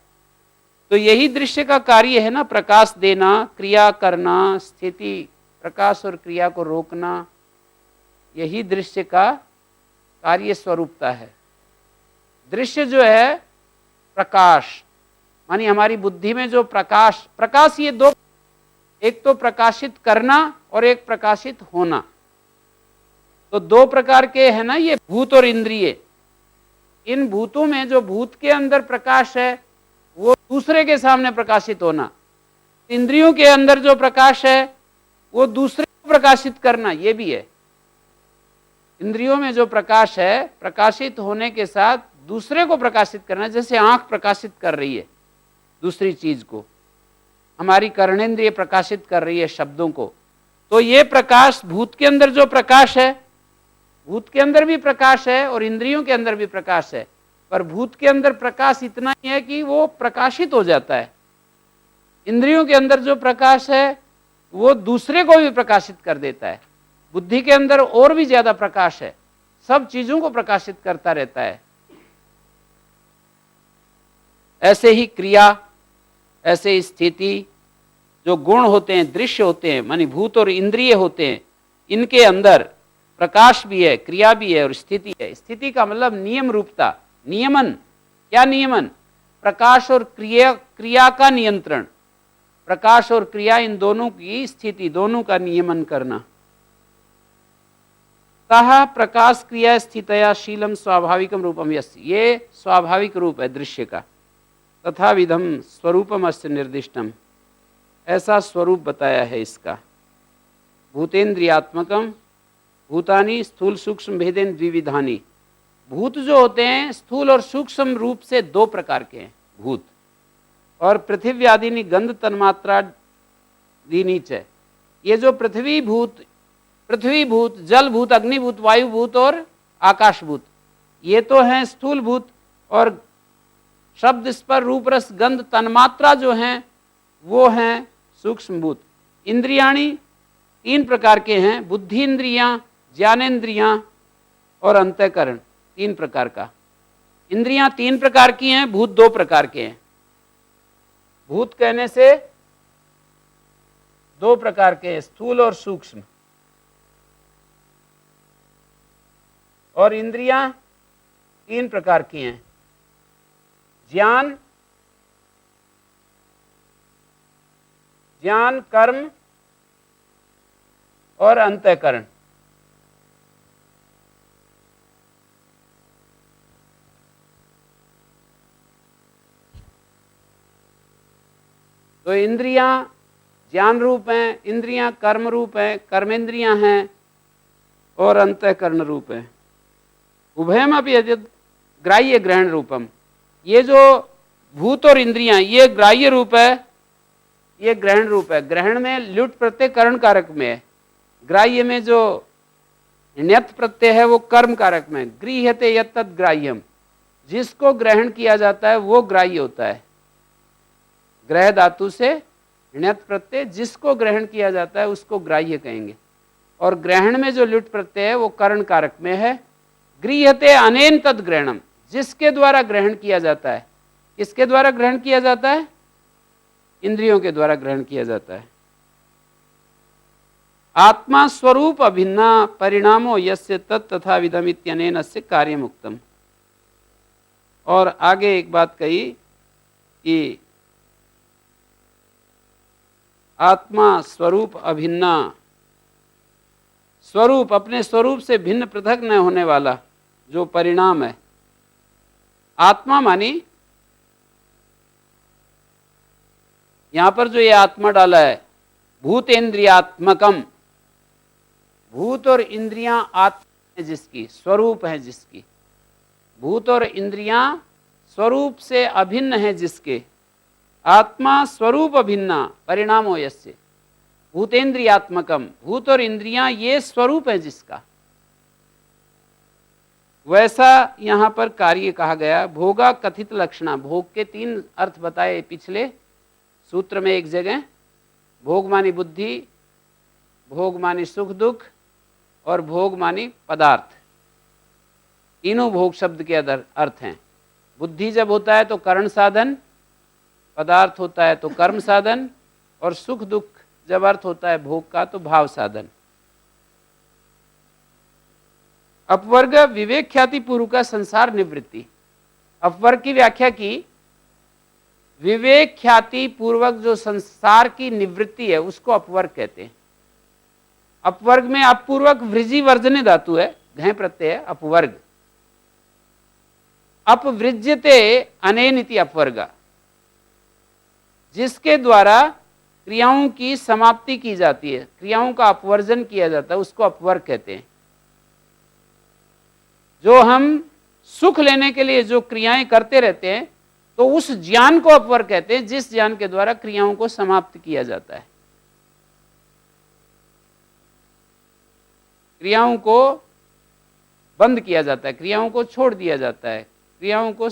तो यही दृश्य का कार्य है ना, प्रकाश देना, क्रिया करना, स्थिति, प्रकाश और क्रिया को रोकना, यही दृश्य का कार्य स्वरूपता है। दृश्य जो है प्रकाश, मानी हमारी बुद्धि में जो प्रकाश ये दो, एक तो प्रकाशित करना और एक प्रकाशित होना, तो दो प्रकार के है ना ये भूत और इंद्रिय। इन भूतों में जो भूत के अंदर प्रकाश है वो दूसरे के सामने प्रकाशित होना, इंद्रियों के अंदर जो प्रकाश है वो दूसरे को प्रकाशित करना, ये भी है। इंद्रियों में जो प्रकाश है प्रकाशित होने के साथ दूसरे को प्रकाशित करना, जैसे आंख प्रकाशित कर रही है दूसरी चीज को, हमारी कर्णेंद्रिय प्रकाशित कर रही है शब्दों को, तो ये प्रकाश भूत के अंदर जो प्रकाश है, भूत के अंदर भी प्रकाश है और इंद्रियों के अंदर भी प्रकाश है, पर भूत के अंदर प्रकाश इतना ही है कि वो प्रकाशित हो जाता है। इंद्रियों के अंदर जो प्रकाश है वो दूसरे को भी प्रकाशित कर देता है। बुद्धि के अंदर और भी ज्यादा प्रकाश है, सब चीजों को प्रकाशित करता रहता है। ऐसे ही क्रिया, ऐसे स्थिति, जो गुण होते हैं, दृश्य होते हैं, मानी भूत और इंद्रिय होते हैं, इनके अंदर प्रकाश भी है, क्रिया भी है और स्थिति है। स्थिति का मतलब नियम रूपता, नियमन। क्या नियमन? प्रकाश और क्रिया का नियंत्रण, प्रकाश और क्रिया इन दोनों की स्थिति, दोनों का नियमन करना। तः प्रकाश क्रिया स्थितया शीलम स्वाभाविकम रूपम यस्य, ये स्वाभाविक रूप है दृश्य का। तथा विधम स्वरूपम अस्य निर्दिष्टम, ऐसा स्वरूप बताया है इसका। भूतेन्द्रियात्मकम भूतानि स्थूल सूक्ष्म भेदेन द्विविधानि, भूत जो होते हैं स्थूल और सूक्ष्म रूप से दो प्रकार के हैं भूत, और पृथ्वी आदि गंध तन्मात्रा दीनीच है। ये जो पृथ्वी भूत, जल भूत, अग्निभूत, वायु भूत और आकाश भूत, ये तो हैं स्थूल भूत, और शब्द स्पर्श रूप रस गंध तन्मात्रा जो हैं वो हैं सूक्ष्म भूत। इंद्रियाणी तीन प्रकार के हैं, बुद्धि इंद्रियां, ज्ञानेन्द्रियां और अंतःकरण, तीन प्रकार का। इंद्रियां तीन प्रकार की हैं, भूत दो प्रकार के हैं। भूत कहने से दो प्रकार के हैं, स्थूल और सूक्ष्म, और इंद्रियां तीन प्रकार की हैं, ज्ञान, कर्म और अंतःकरण। तो इंद्रियां ज्ञान रूप हैं, इंद्रियां कर्म रूप हैं, कर्मेंद्रियां हैं, और अंतःकरण रूप है। उभयम अपि यद् ग्राह्य ग्रहण रूपम, ये जो भूत और इंद्रियां ये ग्राह्य रूप है, ये ग्रहण रूप है। ग्रहण में ल्युट प्रत्यय करण कारक में है, ग्राह्य में जो ण्यत प्रत्यय है वो कर्म कारक में। गृह्यते यत्तद् ग्राह्यम, जिसको ग्रहण किया जाता है वो ग्राह्य होता है। ग्रह धातु से ण्यत प्रत्यय, जिसको ग्रहण किया जाता है उसको ग्राह्य कहेंगे। और ग्रहण में जो ल्युट प्रत्यय है वो करण कारक में है। गृह्यते अनेन तद ग्रहणम, जिसके द्वारा ग्रहण किया जाता है। किसके द्वारा ग्रहण किया जाता है? इंद्रियों के द्वारा ग्रहण किया जाता है। आत्मा स्वरूप अभिन्ना परिणामो यस्य तत् तथा विधम इत्यनेन अस्य कार्यमुक्तम। और आगे एक बात कही कि आत्मा स्वरूप अभिन्ना, स्वरूप अपने स्वरूप से भिन्न पृथक न होने वाला जो परिणाम है। आत्मा मानी यहां पर जो ये आत्मा डाला है, भूतेन्द्रियात्मकम, भूत और इंद्रियां आत्मा है जिसकी, स्वरूप है जिसकी, भूत और इंद्रियां स्वरूप से अभिन्न है जिसके, आत्मा स्वरूप अभिन्ना परिणामो यस्य, भूतेन्द्रियात्मकम, भूत और इंद्रियां ये स्वरूप है जिसका, वैसा यहां पर कार्य कहा गया। भोगा कथित लक्षणा, भोग के 3 अर्थ बताए पिछले सूत्र में। एक जगह भोग मानी बुद्धि, भोग मानी सुख दुख, और भोग मानी पदार्थ। तीनों भोग शब्द के अर्थ हैं। बुद्धि जब होता है तो करण साधन, पदार्थ होता है तो कर्म साधन, और सुख दुख जब अर्थ होता है भोग का तो भाव साधन। अपवर्ग विवेक ख्याति पूर्व का संसार निवृत्ति। अपवर्ग की व्याख्या की, विवेक ख्याति पूर्वक जो संसार की निवृत्ति है उसको अपवर्ग कहते हैं। अपवर्ग में अपूर्वक वृजि वर्जने धातु है, घय प्रत्यय है, अपवर्ग। अपवृज्यते अनेनिति अपवर्ग, जिसके द्वारा क्रियाओं की समाप्ति की जाती है, क्रियाओं का अपवर्जन किया जाता है, उसको अपवर्ग कहते हैं। जो हम सुख लेने के लिए जो क्रियाएं करते रहते हैं तो उस ज्ञान को अपवर्ग कहते हैं, जिस ज्ञान के द्वारा क्रियाओं को समाप्त किया जाता है, क्रियाओं को बंद किया जाता है, क्रियाओं को छोड़ दिया जाता है, क्रियाओं को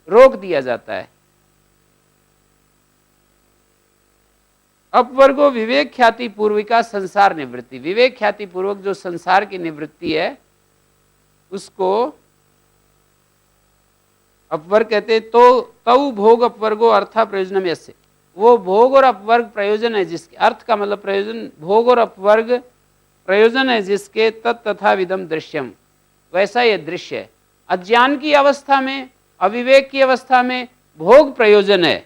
रोक दिया जाता है। अपवर्गो विवेक ख्याति पूर्विका संसार निवृत्ति। विवेक ख्याति पूर्वक जो संसार की निवृत्ति है उसको अपवर्ग कहते हैं। तो तौ भोग अपवर्गो अर्था प्रयोजनम यस्य, वो भोग और अपवर्ग प्रयोजन है जिसके, अर्थ का मतलब प्रयोजन, भोग और अपवर्ग प्रयोजन है जिसके, तथा विदम दृश्यम, वैसा ये दृश्य है। अज्ञान की अवस्था में, अविवेक की अवस्था में भोग प्रयोजन है,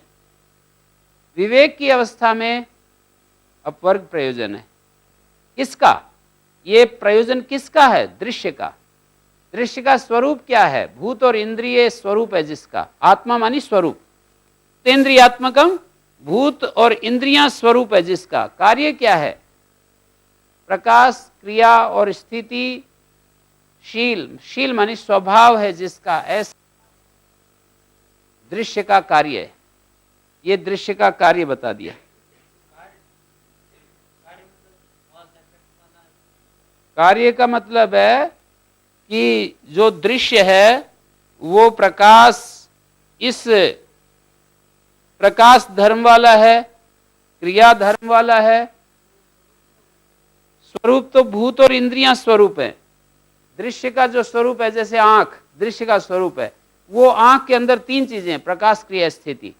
विवेक की अवस्था में अपवर्ग प्रयोजन है। किसका ये प्रयोजन किसका है? दृश्य का। दृश्य का स्वरूप क्या है? भूत और इंद्रिय स्वरूप है जिसका, आत्मा मानी स्वरूप, तेन्द्रियात्मकम, भूत और इंद्रियां स्वरूप है जिसका। कार्य क्या है? प्रकाश, क्रिया और स्थिति शील, शील मानी स्वभाव है जिसका, ऐसा दृश्य का कार्य है। ये दृश्य का कार्य बता दिया। कार्य का मतलब है कि जो दृश्य है वो प्रकाश, इस प्रकाश धर्म वाला है, क्रिया धर्म वाला है। स्वरूप तो भूत और इंद्रियां स्वरूप है। दृश्य का जो स्वरूप है, जैसे आंख दृश्य का स्वरूप है, वो आंख के अंदर 3 चीजें हैं, प्रकाश, क्रिया, स्थिति।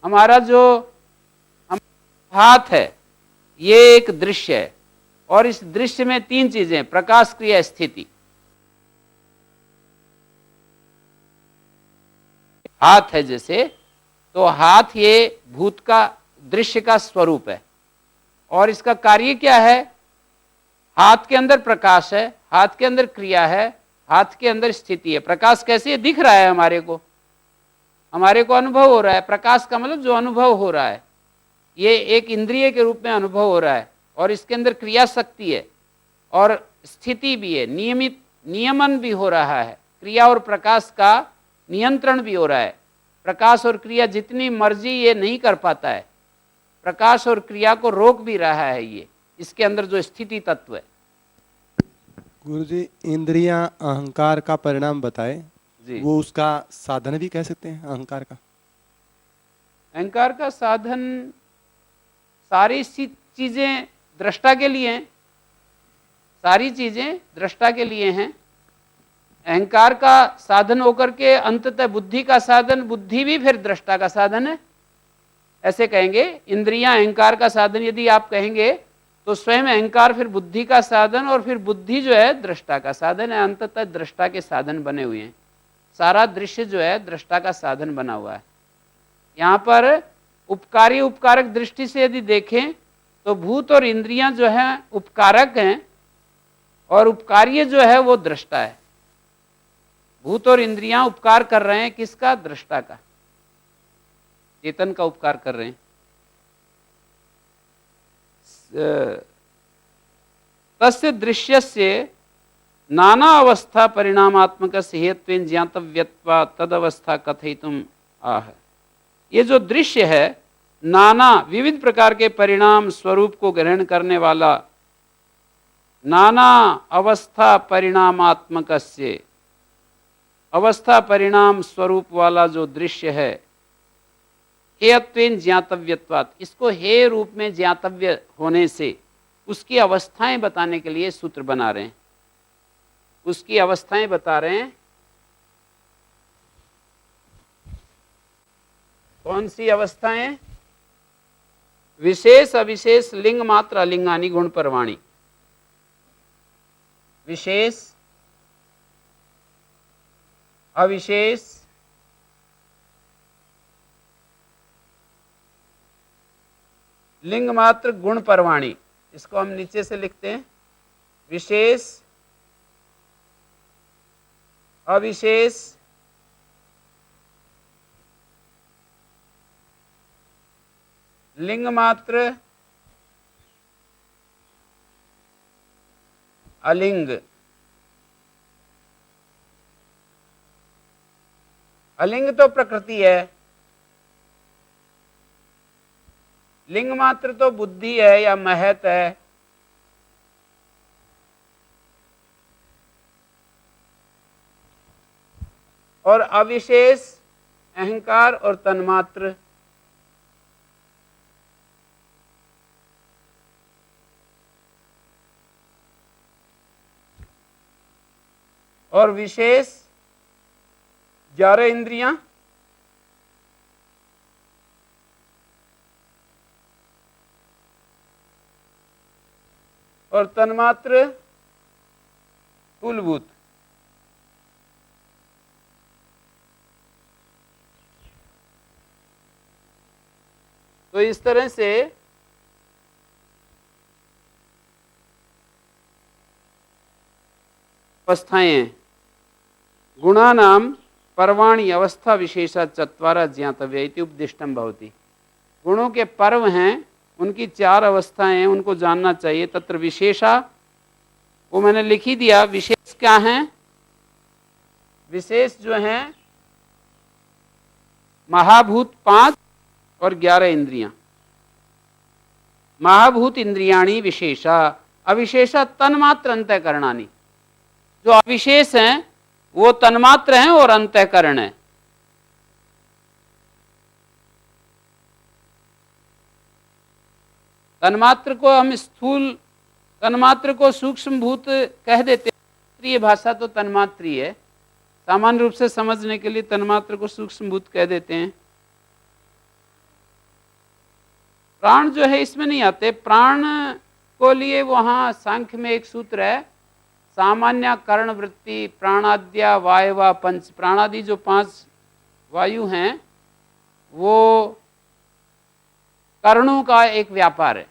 हमारा जो हाथ है ये एक दृश्य है, और इस दृश्य में 3 चीजें, प्रकाश, क्रिया, स्थिति। हाथ है जैसे, तो हाथ ये भूत का, दृश्य का स्वरूप है, और इसका कार्य क्या है? हाथ के अंदर प्रकाश है, हाथ के अंदर क्रिया है, हाथ के अंदर स्थिति है। प्रकाश कैसे दिख रहा है? हमारे को अनुभव हो रहा है। प्रकाश का मतलब जो अनुभव हो रहा है, ये एक इंद्रिय के रूप में अनुभव हो रहा है, और इसके अंदर क्रिया शक्ति है और स्थिति भी है, नियमन भी हो रहा है। क्रिया और प्रकाश का नियंत्रण भी हो रहा है। प्रकाश और क्रिया जितनी मर्जी ये नहीं कर पाता है, प्रकाश और क्रिया को रोक भी रहा है ये, इसके अंदर जो स्थिति तत्व है। गुरुजी, इंद्रियां अहंकार का परिणाम बताए जी, वो उसका साधन भी कह सकते हैं अहंकार का? अहंकार का साधन सारी चीजें दृष्टा के लिए हैं, सारी चीजें दृष्टा के लिए हैं। अहंकार का साधन होकर के अंततः बुद्धि का साधन, बुद्धि भी फिर दृष्टा का साधन है। ऐसे कहेंगे, इंद्रियां अहंकार का साधन यदि आप कहेंगे तो स्वयं अहंकार फिर बुद्धि का साधन, और फिर बुद्धि जो है दृष्टा का साधन है। अंततः दृष्टा के साधन बने हुए हैं। सारा दृश्य जो है दृष्टा का साधन बना हुआ है। यहाँ पर उपकारी उपकारक दृष्टि से यदि देखें तो भूत और इंद्रियां जो हैं उपकारक हैं, और उपकार्य जो है वो दृष्टा है। भूत और इंद्रियां उपकार कर रहे हैं किसका? दृष्टा का, चेतन का उपकार कर रहे हैं। तस्य दृश्यस्य नाना अवस्था परिणामात्मकस्य हेत्वेन ज्ञातव्यत्वा तदवस्था कथयितुम आह। ये जो दृश्य है नाना विविध प्रकार के परिणाम स्वरूप को ग्रहण करने वाला, नाना अवस्था परिणामात्मकस्य, अवस्था परिणाम स्वरूप वाला जो दृश्य है, हेयत्वेन ज्ञातव्यत्वात्, इसको हे रूप में ज्ञातव्य होने से उसकी अवस्थाएं बताने के लिए सूत्र बना रहे हैं। उसकी अवस्थाएं बता रहे हैं। कौन सी अवस्थाएं? विशेष अविशेष लिंग मात्र अलिंगानी गुण परवाणी। विशेष अविशेष लिंग मात्र गुण परवाणी, इसको हम नीचे से लिखते हैं। विशेष अविशेष लिंग मात्र अलिंग। अलिंग तो प्रकृति है, लिंग मात्र तो बुद्धि है या महत है। और अविशेष अहंकार और तन्मात्र। और विशेष 11 इंद्रियां। और तन्मात्र कुलभूत। तो इस तरह से अवस्थाएं गुणानाम पर्वाणि अवस्था विशेषा चत्वारा ज्ञातव्य इति उपदिष्टम भवति। गुणों के पर्व हैं, उनकी 4 अवस्थाएं हैं, उनको जानना चाहिए। तत्र विशेषा, वो मैंने लिख ही दिया। विशेष क्या हैं? विशेष जो हैं महाभूत 5 और 11 इंद्रियां। महाभूत इंद्रियाणी विशेषा, अविशेषा तन्मात्र अंतःकरणानि। जो अविशेष हैं वो तन्मात्र हैं और अंतःकरण है। तन्मात्र को हम स्थूल, तन्मात्र को सूक्ष्म भूत कह देते हैं। ये भाषा तो तन्मात्री है, सामान्य रूप से समझने के लिए तन्मात्र को सूक्ष्म भूत कह देते हैं। प्राण जो है इसमें नहीं आते। प्राण को लिए वहां सांख्य में एक सूत्र है, सामान्य कर्ण वृत्ति प्राणाद्या वायवा पंच। प्राणादि जो 5 वायु हैं वो कर्णों का एक व्यापार है,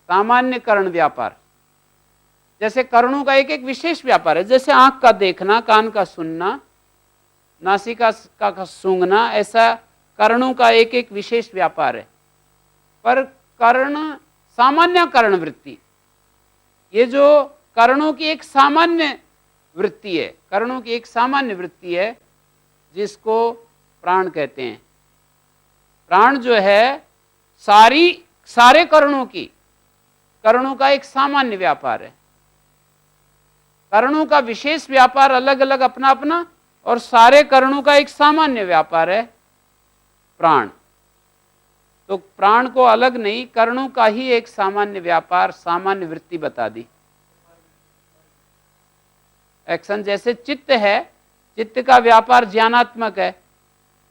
सामान्य कर्ण व्यापार। जैसे कर्णों का एक एक विशेष व्यापार है, जैसे आंख का देखना, कान का सुनना, नासिका का सूंघना, ऐसा कर्णों का एक एक विशेष व्यापार है। पर कर्ण सामान्य कर्ण वृत्ति, ये जो कर्णों की एक सामान्य वृत्ति है, कर्णों की एक सामान्य वृत्ति है जिसको प्राण कहते हैं। प्राण जो है सारे कर्णों का एक सामान्य व्यापार है। कर्णों का विशेष व्यापार अलग अलग अपना अपना, और सारे कर्णों का एक सामान्य व्यापार है प्राण। तो प्राण को अलग नहीं, कर्णों का ही एक सामान्य व्यापार, सामान्य वृत्ति बता दी। एक्शन जैसे चित्त है, चित्त का व्यापार ज्ञानात्मक है,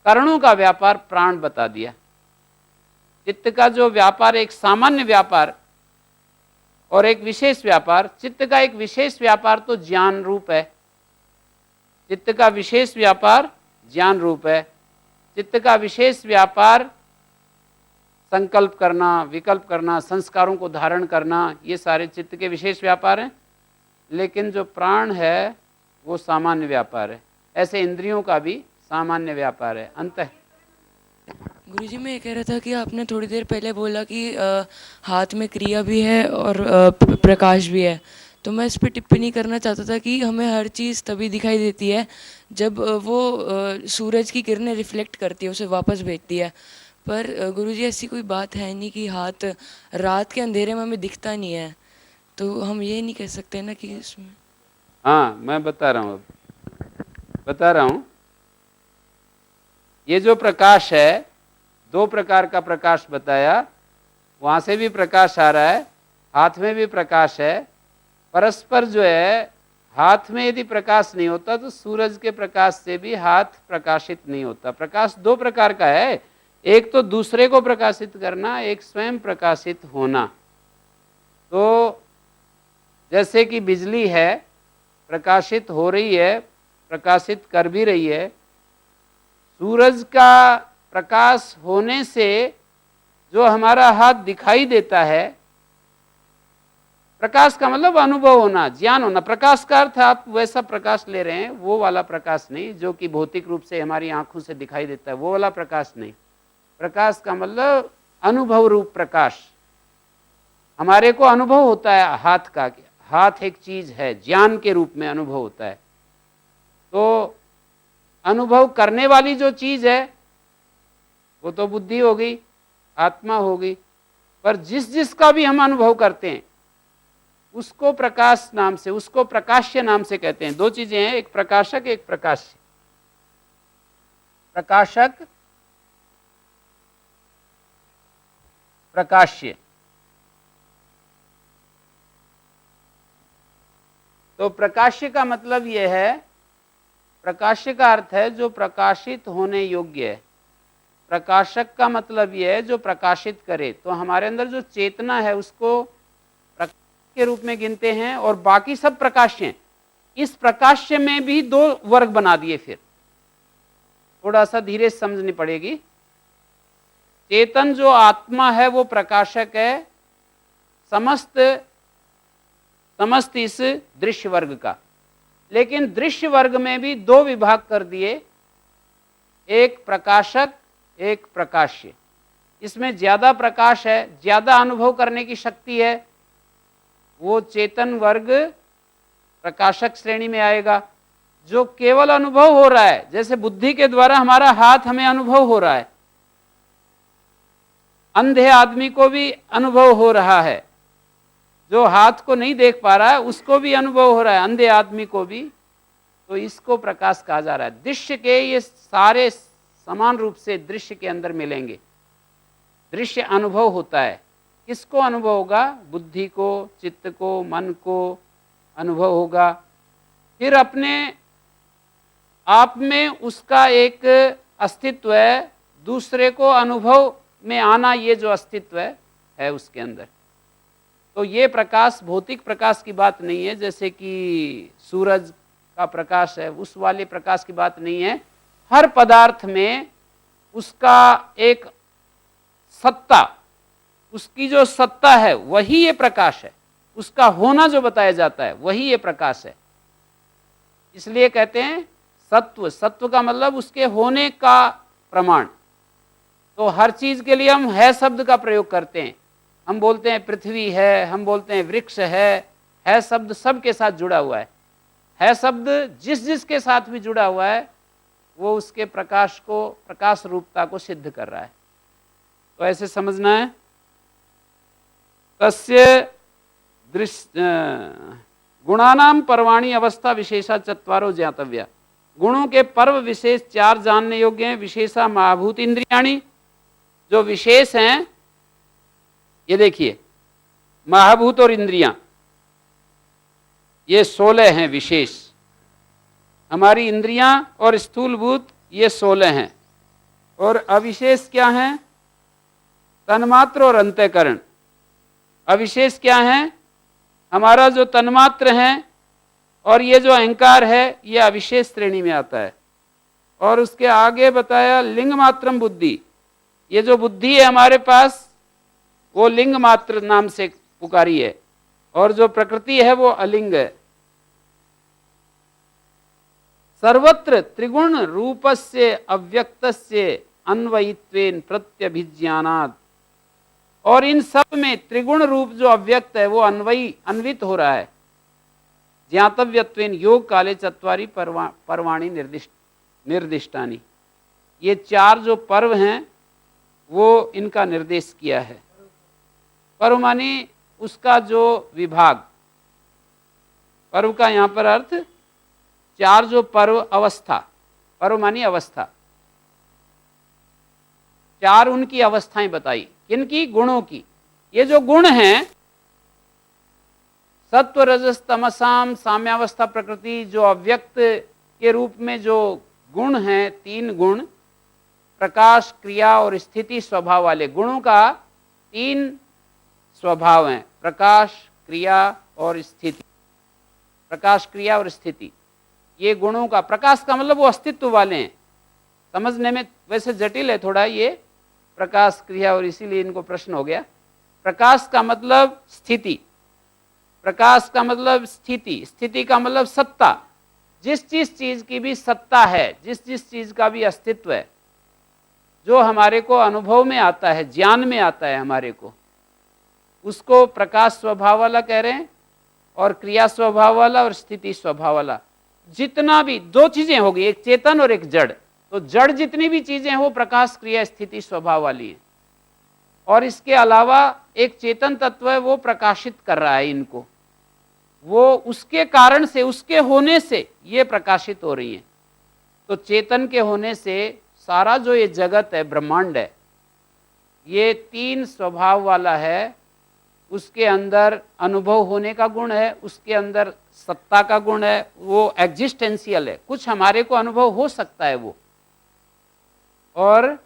कर्णों का व्यापार प्राण बता दिया। चित्त का जो व्यापार एक सामान्य व्यापार और एक विशेष व्यापार, चित्त का एक विशेष व्यापार तो ज्ञान रूप है। चित्त का विशेष व्यापार ज्ञान रूप है। चित्त का विशेष व्यापार संकल्प करना, विकल्प करना, संस्कारों को धारण करना, ये सारे चित्त के विशेष व्यापार हैं। लेकिन जो प्राण है वो सामान्य व्यापार है। ऐसे इंद्रियों का भी सामान्य व्यापार है। अंतः गुरुजी, मैं ये कह रहा था कि आपने थोड़ी देर पहले बोला कि हाथ में क्रिया भी है और प्रकाश भी है, तो मैं इस पर टिप्पणी करना चाहता था कि हमें हर चीज़ तभी दिखाई देती है जब वो सूरज की किरणें रिफ्लेक्ट करती है, उसे वापस भेजती है। पर गुरुजी, ऐसी कोई बात है नहीं कि हाथ रात के अंधेरे में हमें दिखता नहीं है, तो हम ये नहीं कह सकते ना कि इसमें। हाँ, मैं बता रहा हूँ, बता रहा हूँ। ये जो प्रकाश है, दो प्रकार का प्रकाश बताया, वहां से भी प्रकाश आ रहा है, हाथ में भी प्रकाश है। परस्पर जो है, हाथ में यदि प्रकाश नहीं होता तो सूरज के प्रकाश से भी हाथ प्रकाशित नहीं होता। प्रकाश दो प्रकार का है, एक तो दूसरे को प्रकाशित करना, एक स्वयं प्रकाशित होना। तो जैसे कि बिजली है, प्रकाशित हो रही है, प्रकाशित कर भी रही है। सूरज का प्रकाश होने से जो हमारा हाथ दिखाई देता है, प्रकाश का मतलब अनुभव होना, ज्ञान होना। प्रकाश का अर्थ आप वैसा प्रकाश ले रहे हैं, वो वाला प्रकाश नहीं जो कि भौतिक रूप से हमारी आंखों से दिखाई देता है, वो वाला प्रकाश नहीं। प्रकाश का मतलब अनुभव रूप प्रकाश। हमारे को अनुभव होता है हाथ का, हाथ एक चीज है, ज्ञान के रूप में अनुभव होता है। तो अनुभव करने वाली जो चीज है वो तो बुद्धि हो गई, आत्मा हो गई। पर जिस जिसका भी हम अनुभव करते हैं उसको प्रकाश नाम से, उसको प्रकाश्य नाम से कहते हैं। दो चीजें हैं, एक प्रकाशक, एक प्रकाश्य। प्रकाशक, प्रकाश्य। तो प्रकाश्य का मतलब यह है, प्रकाश्य का अर्थ है जो प्रकाशित होने योग्य है। प्रकाशक का मतलब यह है जो प्रकाशित करे। तो हमारे अंदर जो चेतना है उसको प्रकाश के रूप में गिनते हैं, और बाकी सब प्रकाश्य हैं। इस प्रकाश्य में भी दो वर्ग बना दिए। फिर थोड़ा सा धीरे समझनी पड़ेगी। चेतन जो आत्मा है वो प्रकाशक है, समस्त इस दृश्य वर्ग का। लेकिन दृश्य वर्ग में भी दो विभाग कर दिए, एक प्रकाशक, एक प्रकाश्य। इसमें ज्यादा प्रकाश है, ज्यादा अनुभव करने की शक्ति है, वो चेतन वर्ग प्रकाशक श्रेणी में आएगा। जो केवल अनुभव हो रहा है, जैसे बुद्धि के द्वारा हमारा हाथ हमें अनुभव हो रहा है, अंधे आदमी को भी अनुभव हो रहा है, जो हाथ को नहीं देख पा रहा है उसको भी अनुभव हो रहा है, अंधे आदमी को भी। तो इसको प्रकाश कहा जा रहा है। दृश्य के ये सारे समान रूप से दृश्य के अंदर मिलेंगे। दृश्य अनुभव होता है, किसको अनुभव होगा? बुद्धि को, चित्त को, मन को अनुभव होगा। फिर अपने आप में उसका एक अस्तित्व है, दूसरे को अनुभव में आना, ये जो अस्तित्व है उसके अंदर। तो ये प्रकाश भौतिक प्रकाश की बात नहीं है, जैसे कि सूरज का प्रकाश है, उस वाले प्रकाश की बात नहीं है। हर पदार्थ में उसका एक सत्ता, उसकी जो सत्ता है वही ये प्रकाश है। उसका होना जो बताया जाता है वही ये प्रकाश है। इसलिए कहते हैं सत्व। सत्व का मतलब उसके होने का प्रमाण। तो हर चीज के लिए हम है शब्द का प्रयोग करते हैं। हम बोलते हैं पृथ्वी है, हम बोलते हैं वृक्ष है शब्द सबके साथ जुड़ा हुआ है शब्द जिस जिसके साथ भी जुड़ा हुआ है वो उसके प्रकाश को, प्रकाश रूपता को सिद्ध कर रहा है। तो ऐसे समझना है। तस्य गुणानाम पर्वाणी अवस्था विशेषा चत्वारो ज्ञातव्या। गुणों के पर्व विशेष चार जानने योग्य हैं। विशेषा महाभूत इंद्रियाणी, जो विशेष हैं ये देखिए, महाभूत और इंद्रियां ये 16 हैं विशेष। हमारी इंद्रियां और स्थूलभूत ये 16 हैं। और अविशेष क्या हैं? तन्मात्र और अंतःकरण। अविशेष क्या हैं? हमारा जो तन्मात्र है और ये जो अहंकार है ये अविशेष श्रेणी में आता है। और उसके आगे बताया लिंग मात्रम बुद्धि। ये जो बुद्धि है हमारे पास वो लिंग मात्र नाम से पुकारी है, और जो प्रकृति है वो अलिंग है। सर्वत्र त्रिगुण रूपस्य अव्यक्तस्य अन्वयित्वेन प्रत्यभिज्ञानात्, और इन सब में त्रिगुण रूप जो अव्यक्त है वो अन्वित हो रहा है। ज्ञातव्यत्वेन योग काले चत्वारि पर्वाणि निर्दिष्टानि, ये 4 जो पर्व हैं वो इनका निर्देश किया है। पर्व माने उसका जो विभाग, पर्व का यहाँ पर अर्थ 4 जो पर्व अवस्था, पर्व मानी अवस्था, 4 उनकी अवस्थाएं बताई। किनकी? गुणों की। ये जो गुण हैं, सत्व रजस तमसाम साम्यावस्था प्रकृति, जो अव्यक्त के रूप में जो गुण हैं, 3 गुण, प्रकाश, क्रिया और स्थिति स्वभाव वाले गुणों का 3 स्वभाव हैं, प्रकाश, क्रिया और स्थिति। प्रकाश, क्रिया और स्थिति, ये गुणों का, प्रकाश का मतलब वो अस्तित्व वाले हैं। समझने में वैसे जटिल है थोड़ा ये प्रकाश, क्रिया, और इसीलिए इनको प्रश्न हो गया। प्रकाश का मतलब स्थिति, प्रकाश का मतलब स्थिति, स्थिति का मतलब सत्ता। जिस चीज की भी सत्ता है, जिस चीज का भी अस्तित्व है, जो हमारे को अनुभव में आता है, ज्ञान में आता है हमारे को, उसको प्रकाश स्वभाव वाला कह रहे हैं, और क्रिया स्वभाव वाला और स्थिति स्वभाव वाला। जितना भी 2 चीजें होगी, एक चेतन और एक जड़, तो जड़ जितनी भी चीजें हैं वो प्रकाश, क्रिया, स्थिति स्वभाव वाली है। और इसके अलावा एक चेतन तत्व है, वो प्रकाशित कर रहा है इनको, वो उसके कारण से, उसके होने से ये प्रकाशित हो रही हैं। तो चेतन के होने से सारा जो ये जगत है, ब्रह्मांड है, ये 3 स्वभाव वाला है। उसके अंदर अनुभव होने का गुण है, उसके अंदर सत्ता का गुण है, वो एग्जिस्टेंशियल है, कुछ हमारे को अनुभव हो सकता है वो, और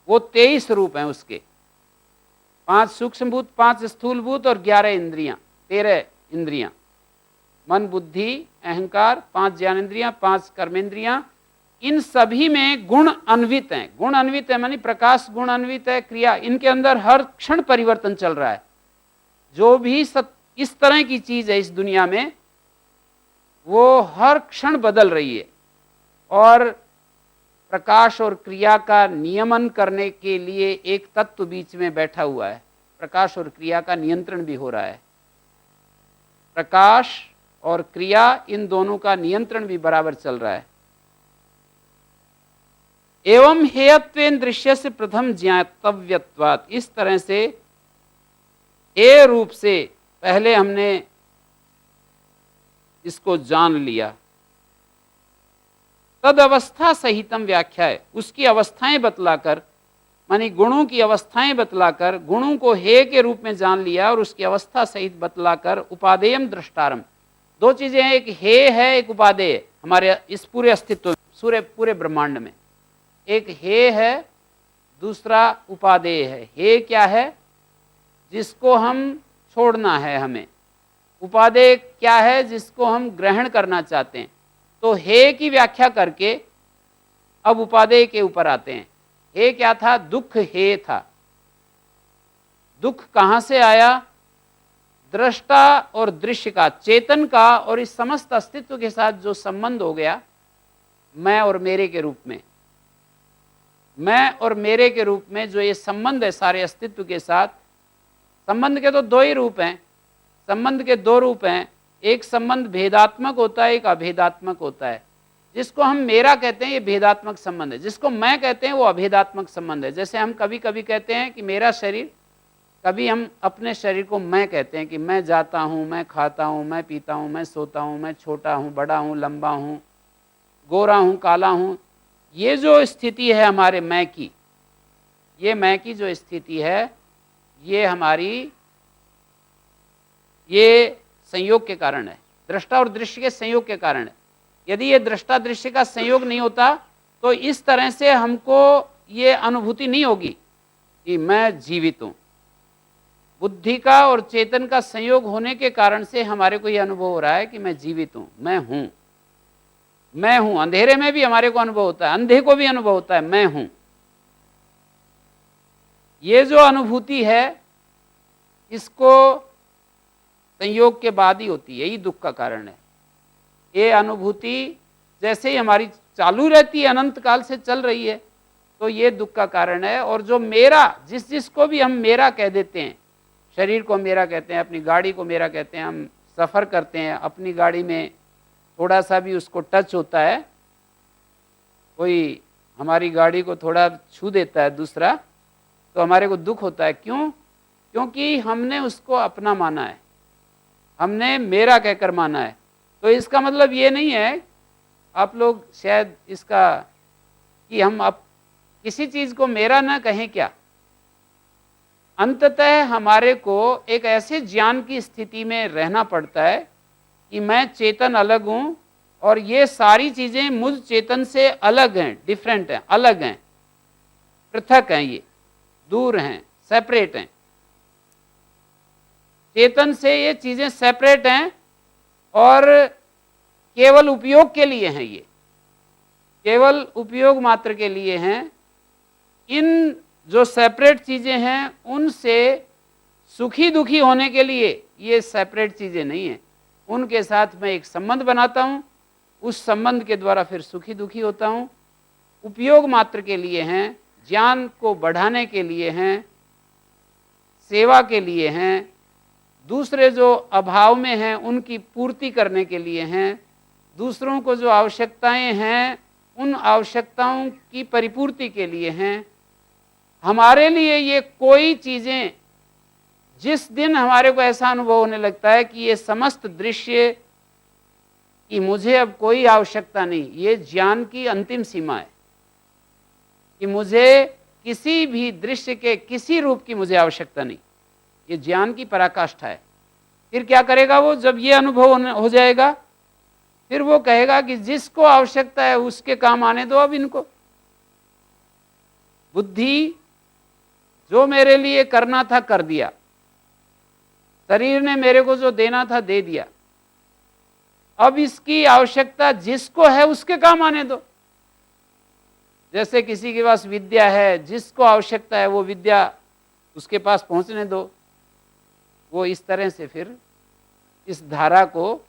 वो 23 रूप हैं उसके, 5 सूक्ष्म भूत, 5 स्थूल भूत और 11 इंद्रियां, 13 इंद्रियां, मन, बुद्धि, अहंकार, 5 ज्ञानेंद्रियां, 5 कर्मेंद्रियां। इन सभी में गुण अन्वित हैं। गुण अन्वित है मानी प्रकाश गुण अन्वित है, क्रिया, इनके अंदर हर क्षण परिवर्तन चल रहा है। जो भी इस तरह की चीज है इस दुनिया में, वो हर क्षण बदल रही है, और प्रकाश और क्रिया का नियमन करने के लिए एक तत्व बीच में बैठा हुआ है। प्रकाश और क्रिया का नियंत्रण भी हो रहा है। प्रकाश और क्रिया, इन दोनों का नियंत्रण भी बराबर चल रहा है। एवं हेयत्वेन दृश्य से प्रथम ज्ञातव्यत्वात्, इस तरह से ए रूप से पहले हमने इसको जान लिया। तद अवस्था सहितम व्याख्या है, उसकी अवस्थाएं बतलाकर, मानी गुणों की अवस्थाएं बतलाकर, गुणों को हे के रूप में जान लिया और उसकी अवस्था सहित बतलाकर उपादेयम दृष्टारम। 2 चीजें हैं, एक हे है, एक उपादेय है हमारे इस पूरे अस्तित्व, पूरे ब्रह्मांड में। एक हे है, दूसरा उपादेय है। हे क्या है? जिसको हम छोड़ना है हमें। उपादेय क्या है? जिसको हम ग्रहण करना चाहते हैं। तो हे की व्याख्या करके अब उपादेय के ऊपर आते हैं। हे क्या था? दुख हे था। दुख कहां से आया? दृष्टा और दृश्य का, चेतन का और इस समस्त अस्तित्व के साथ जो संबंध हो गया, मैं और मेरे के रूप में, मैं और मेरे के रूप में जो ये संबंध है सारे अस्तित्व के साथ। संबंध के तो 2 ही रूप हैं, संबंध के 2 रूप हैं। एक संबंध भेदात्मक होता है, एक अभेदात्मक होता है। जिसको हम मेरा कहते हैं ये भेदात्मक संबंध है, जिसको मैं कहते हैं वो अभेदात्मक संबंध है। जैसे हम कभी कभी कहते हैं कि मेरा शरीर, कभी हम अपने शरीर को मैं कहते हैं कि मैं जाता हूँ, मैं खाता हूँ, मैं पीता हूँ, मैं सोता हूँ, मैं छोटा हूँ, बड़ा हूँ, लंबा हूँ, गोरा हूँ, काला हूँ। ये जो स्थिति है हमारे मैं की, ये मैं की जो स्थिति है, ये हमारी ये संयोग के कारण है, दृष्टा और दृश्य के संयोग के कारण है। यदि ये दृष्टा दृश्य का संयोग नहीं होता तो इस तरह से हमको ये अनुभूति नहीं होगी कि मैं जीवित हूं। बुद्धि का और चेतन का संयोग होने के कारण से हमारे को यह अनुभव हो रहा है कि मैं जीवित हूं, मैं हूं, मैं हूं। अंधेरे में भी हमारे को अनुभव होता है, अंधे को भी अनुभव होता है, मैं हूं। ये जो अनुभूति है इसको संयोग के बाद ही होती है, यही दुख का कारण है। ये अनुभूति जैसे ही हमारी चालू रहती है, अनंत काल से चल रही है, तो ये दुख का कारण है। और जो मेरा, जिसको भी हम मेरा कह देते हैं, शरीर को मेरा कहते हैं, अपनी गाड़ी को मेरा कहते हैं, हम सफ़र करते हैं, अपनी गाड़ी में थोड़ा सा भी उसको टच होता है, कोई हमारी गाड़ी को थोड़ा छू देता है दूसरा, तो हमारे को दुख होता है। क्यों? क्योंकि हमने उसको अपना माना है, हमने मेरा कहकर माना है। तो इसका मतलब ये नहीं है, आप लोग शायद इसका, कि हम अब किसी चीज़ को मेरा ना कहें क्या। अंततः हमारे को एक ऐसे ज्ञान की स्थिति में रहना पड़ता है कि मैं चेतन अलग हूँ और ये सारी चीज़ें मुझ चेतन से अलग हैं, डिफरेंट हैं, अलग हैं, पृथक हैं, ये दूर हैं, सेपरेट हैं। चेतन से ये चीज़ें सेपरेट हैं और केवल उपयोग के लिए हैं, ये केवल उपयोग मात्र के लिए हैं। इन जो सेपरेट चीज़ें हैं उनसे सुखी दुखी होने के लिए ये सेपरेट चीज़ें नहीं हैं। उनके साथ मैं एक संबंध बनाता हूँ, उस संबंध के द्वारा फिर सुखी दुखी होता हूँ। उपयोग मात्र के लिए हैं, ज्ञान को बढ़ाने के लिए हैं, सेवा के लिए हैं, दूसरे जो अभाव में हैं उनकी पूर्ति करने के लिए हैं, दूसरों को जो आवश्यकताएं हैं उन आवश्यकताओं की परिपूर्ति के लिए हैं। हमारे लिए ये कोई चीज़ें, जिस दिन हमारे को ऐसा अनुभव होने लगता है कि ये समस्त दृश्य कि मुझे अब कोई आवश्यकता नहीं, ये ज्ञान की अंतिम सीमा है कि मुझे किसी भी दृश्य के किसी रूप की मुझे आवश्यकता नहीं, ये ज्ञान की पराकाष्ठा है। फिर क्या करेगा वो? जब ये अनुभव हो जाएगा, फिर वो कहेगा कि जिसको आवश्यकता है उसके काम आने दो अब इनको। बुद्धि जो मेरे लिए करना था कर दिया, शरीर ने मेरे को जो देना था दे दिया, अब इसकी आवश्यकता जिसको है उसके काम आने दो। जैसे किसी के पास विद्या है, जिसको आवश्यकता है वो विद्या उसके पास पहुंचने दो। वो इस तरह से फिर इस धारा को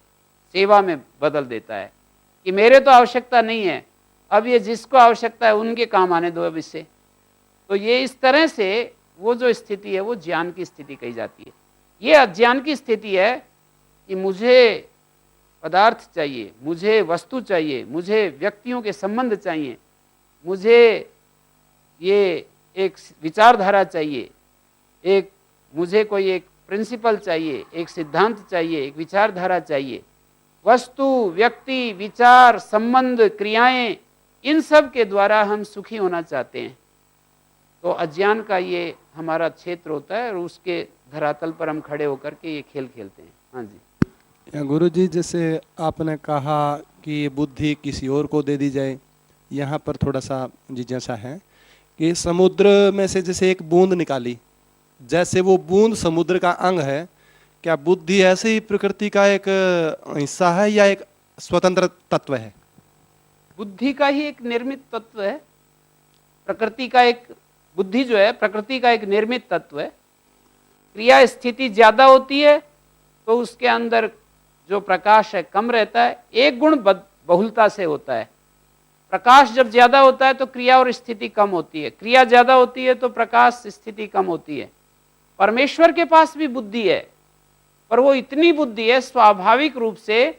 सेवा में बदल देता है कि मेरे तो आवश्यकता नहीं है, अब ये जिसको आवश्यकता है उनके काम आने दो अब इससे। तो ये इस तरह से वो जो स्थिति है वो ज्ञान की स्थिति कही जाती है। ये अज्ञान की स्थिति है कि मुझे पदार्थ चाहिए, मुझे वस्तु चाहिए, मुझे व्यक्तियों के संबंध चाहिए, मुझे ये एक विचारधारा चाहिए, मुझे कोई एक प्रिंसिपल चाहिए, एक सिद्धांत चाहिए, एक विचारधारा चाहिए। वस्तु, व्यक्ति, विचार, संबंध, क्रियाएं, इन सब के द्वारा हम सुखी होना चाहते हैं। तो अज्ञान का ये हमारा क्षेत्र होता है और उसके धरातल पर हम खड़े होकर के ये खेल खेलते हैं। हाँ जी। गुरु जी, जैसे आपने कहा कि बुद्धि किसी और को दे दी जाए, यहाँ पर थोड़ा सा जिज्ञासा है कि समुद्र में से जैसे एक बूंद निकाली, जैसे वो बूंद समुद्र का अंग है, क्या बुद्धि ऐसे ही प्रकृति का एक हिस्सा है या एक स्वतंत्र तत्व है? बुद्धि का ही एक निर्मित तत्व है। प्रकृति का एक, बुद्धि जो है प्रकृति का एक निर्मित तत्व है। क्रिया स्थिति ज्यादा होती है तो उसके अंदर जो प्रकाश है कम रहता है। एक गुण बहुलता से होता है। प्रकाश जब ज्यादा होता है तो क्रिया और स्थिति कम होती है, क्रिया ज्यादा होती है तो प्रकाश स्थिति कम होती है। परमेश्वर के पास भी बुद्धि है, पर वो इतनी बुद्धि है स्वाभाविक रूप से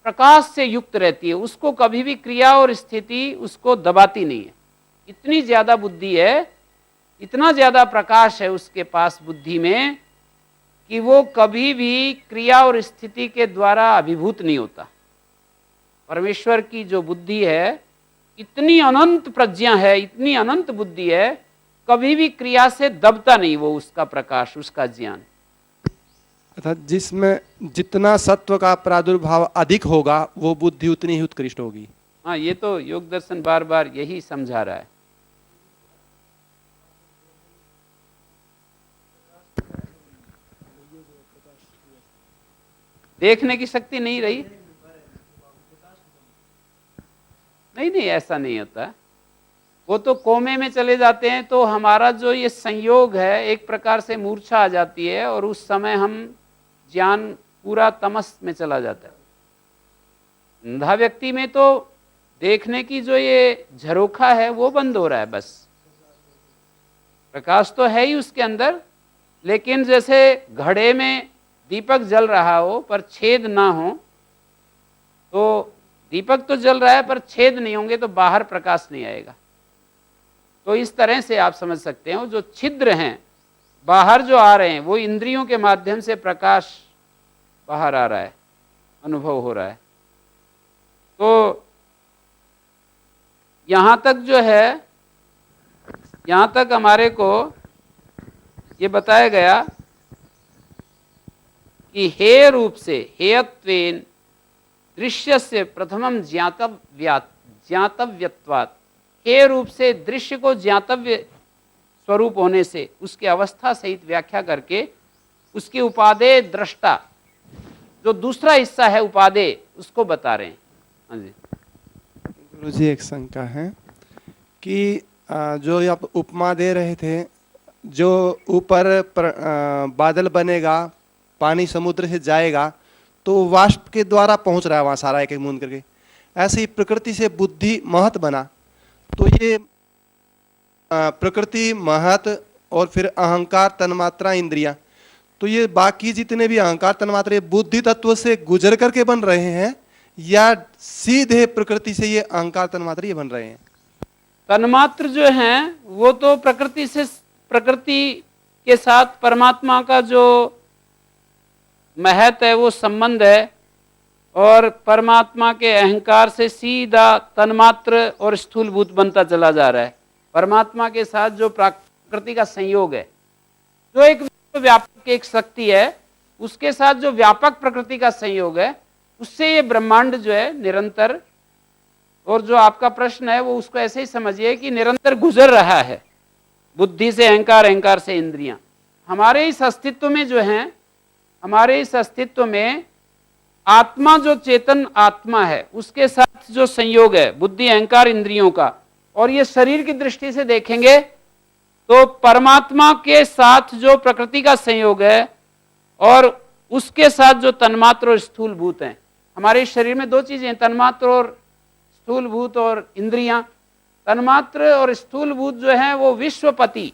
प्रकाश से युक्त रहती है, उसको कभी भी क्रिया और स्थिति उसको दबाती नहीं है। इतनी ज्यादा बुद्धि है, इतना ज्यादा प्रकाश है उसके पास बुद्धि में कि वो कभी भी क्रिया और स्थिति के द्वारा अभिभूत नहीं होता। परमेश्वर की जो बुद्धि है, इतनी अनंत प्रज्ञा है, इतनी अनंत बुद्धि है, कभी भी क्रिया से दबता नहीं वो, उसका प्रकाश, उसका ज्ञान। अर्थात जिसमें जितना सत्व का प्रादुर्भाव अधिक होगा वो बुद्धि उतनी ही उत्कृष्ट होगी। हाँ, ये तो योग दर्शन बार बार यही समझा रहा है। देखने की शक्ति नहीं रही? नहीं, ऐसा नहीं होता। वो तो कोमे में चले जाते हैं तो हमारा जो ये संयोग है एक प्रकार से मूर्छा आ जाती है और उस समय हम ज्ञान पूरा तमस में चला जाता है। अंधा व्यक्ति में तो देखने की जो ये झरोखा है वो बंद हो रहा है बस। प्रकाश तो है ही उसके अंदर, लेकिन जैसे घड़े में दीपक जल रहा हो पर छेद ना हो, तो दीपक तो जल रहा है पर छेद नहीं होंगे तो बाहर प्रकाश नहीं आएगा। तो इस तरह से आप समझ सकते हो, जो छिद्र हैं बाहर जो आ रहे हैं वो इंद्रियों के माध्यम से प्रकाश बाहर आ रहा है, अनुभव हो रहा है। तो यहां तक जो है, यहां तक हमारे को ये बताया गया कि हेय रूप से, हेयत्वेन दृश्यस्य प्रथमम ज्ञातव्यत्वात्, हेय रूप से दृश्य को ज्ञातव्य स्वरूप होने से उसकी अवस्था सहित व्याख्या करके उसकी उपादेय दृष्टा, जो दूसरा हिस्सा है उपादेय, उसको बता रहे हैं। हाँ जी गुरु जी, एक शंका है कि जो आप उपमा दे रहे थे, जो ऊपर बादल बनेगा, पानी समुद्र से जाएगा तो वाष्प के द्वारा पहुंच रहा है वहां सारा एक एक बूंद करके। ऐसे ही प्रकृति से बुद्धि महत बना, तो ये प्रकृति महत और फिर अहंकार तन्मात्रा इंद्रियां, तो ये बाकी जितने भी अहंकार तन्मात्रा ये बुद्धि तत्व से गुजर करके बन रहे हैं या सीधे प्रकृति से ये अहंकार तन्मात्र ये बन रहे हैं? तन्मात्र जो हैं वो तो प्रकृति से, प्रकृति के साथ परमात्मा का जो महत है वो संबंध है, और परमात्मा के अहंकार से सीधा तन्मात्र और स्थूलभूत बनता चला जा रहा है। परमात्मा के साथ जो प्रकृति का संयोग है, जो एक व्यापक एक शक्ति है, उसके साथ जो व्यापक प्रकृति का संयोग है, उससे ये ब्रह्मांड जो है निरंतर, और जो आपका प्रश्न है वो उसको ऐसे ही समझिए कि निरंतर गुजर रहा है, बुद्धि से अहंकार, अहंकार से इंद्रियां। हमारे इस अस्तित्व में जो है, हमारे इस अस्तित्व में आत्मा जो चेतन आत्मा है उसके साथ जो संयोग है बुद्धि अहंकार इंद्रियों का, और ये शरीर की दृष्टि से देखेंगे तो परमात्मा के साथ जो प्रकृति का संयोग है और उसके साथ जो तन्मात्र और स्थूलभूत हैं। हमारे शरीर में दो चीजें हैं, तन्मात्र और स्थूलभूत और इंद्रियां। तन्मात्र और स्थूलभूत जो है वो विश्वपति,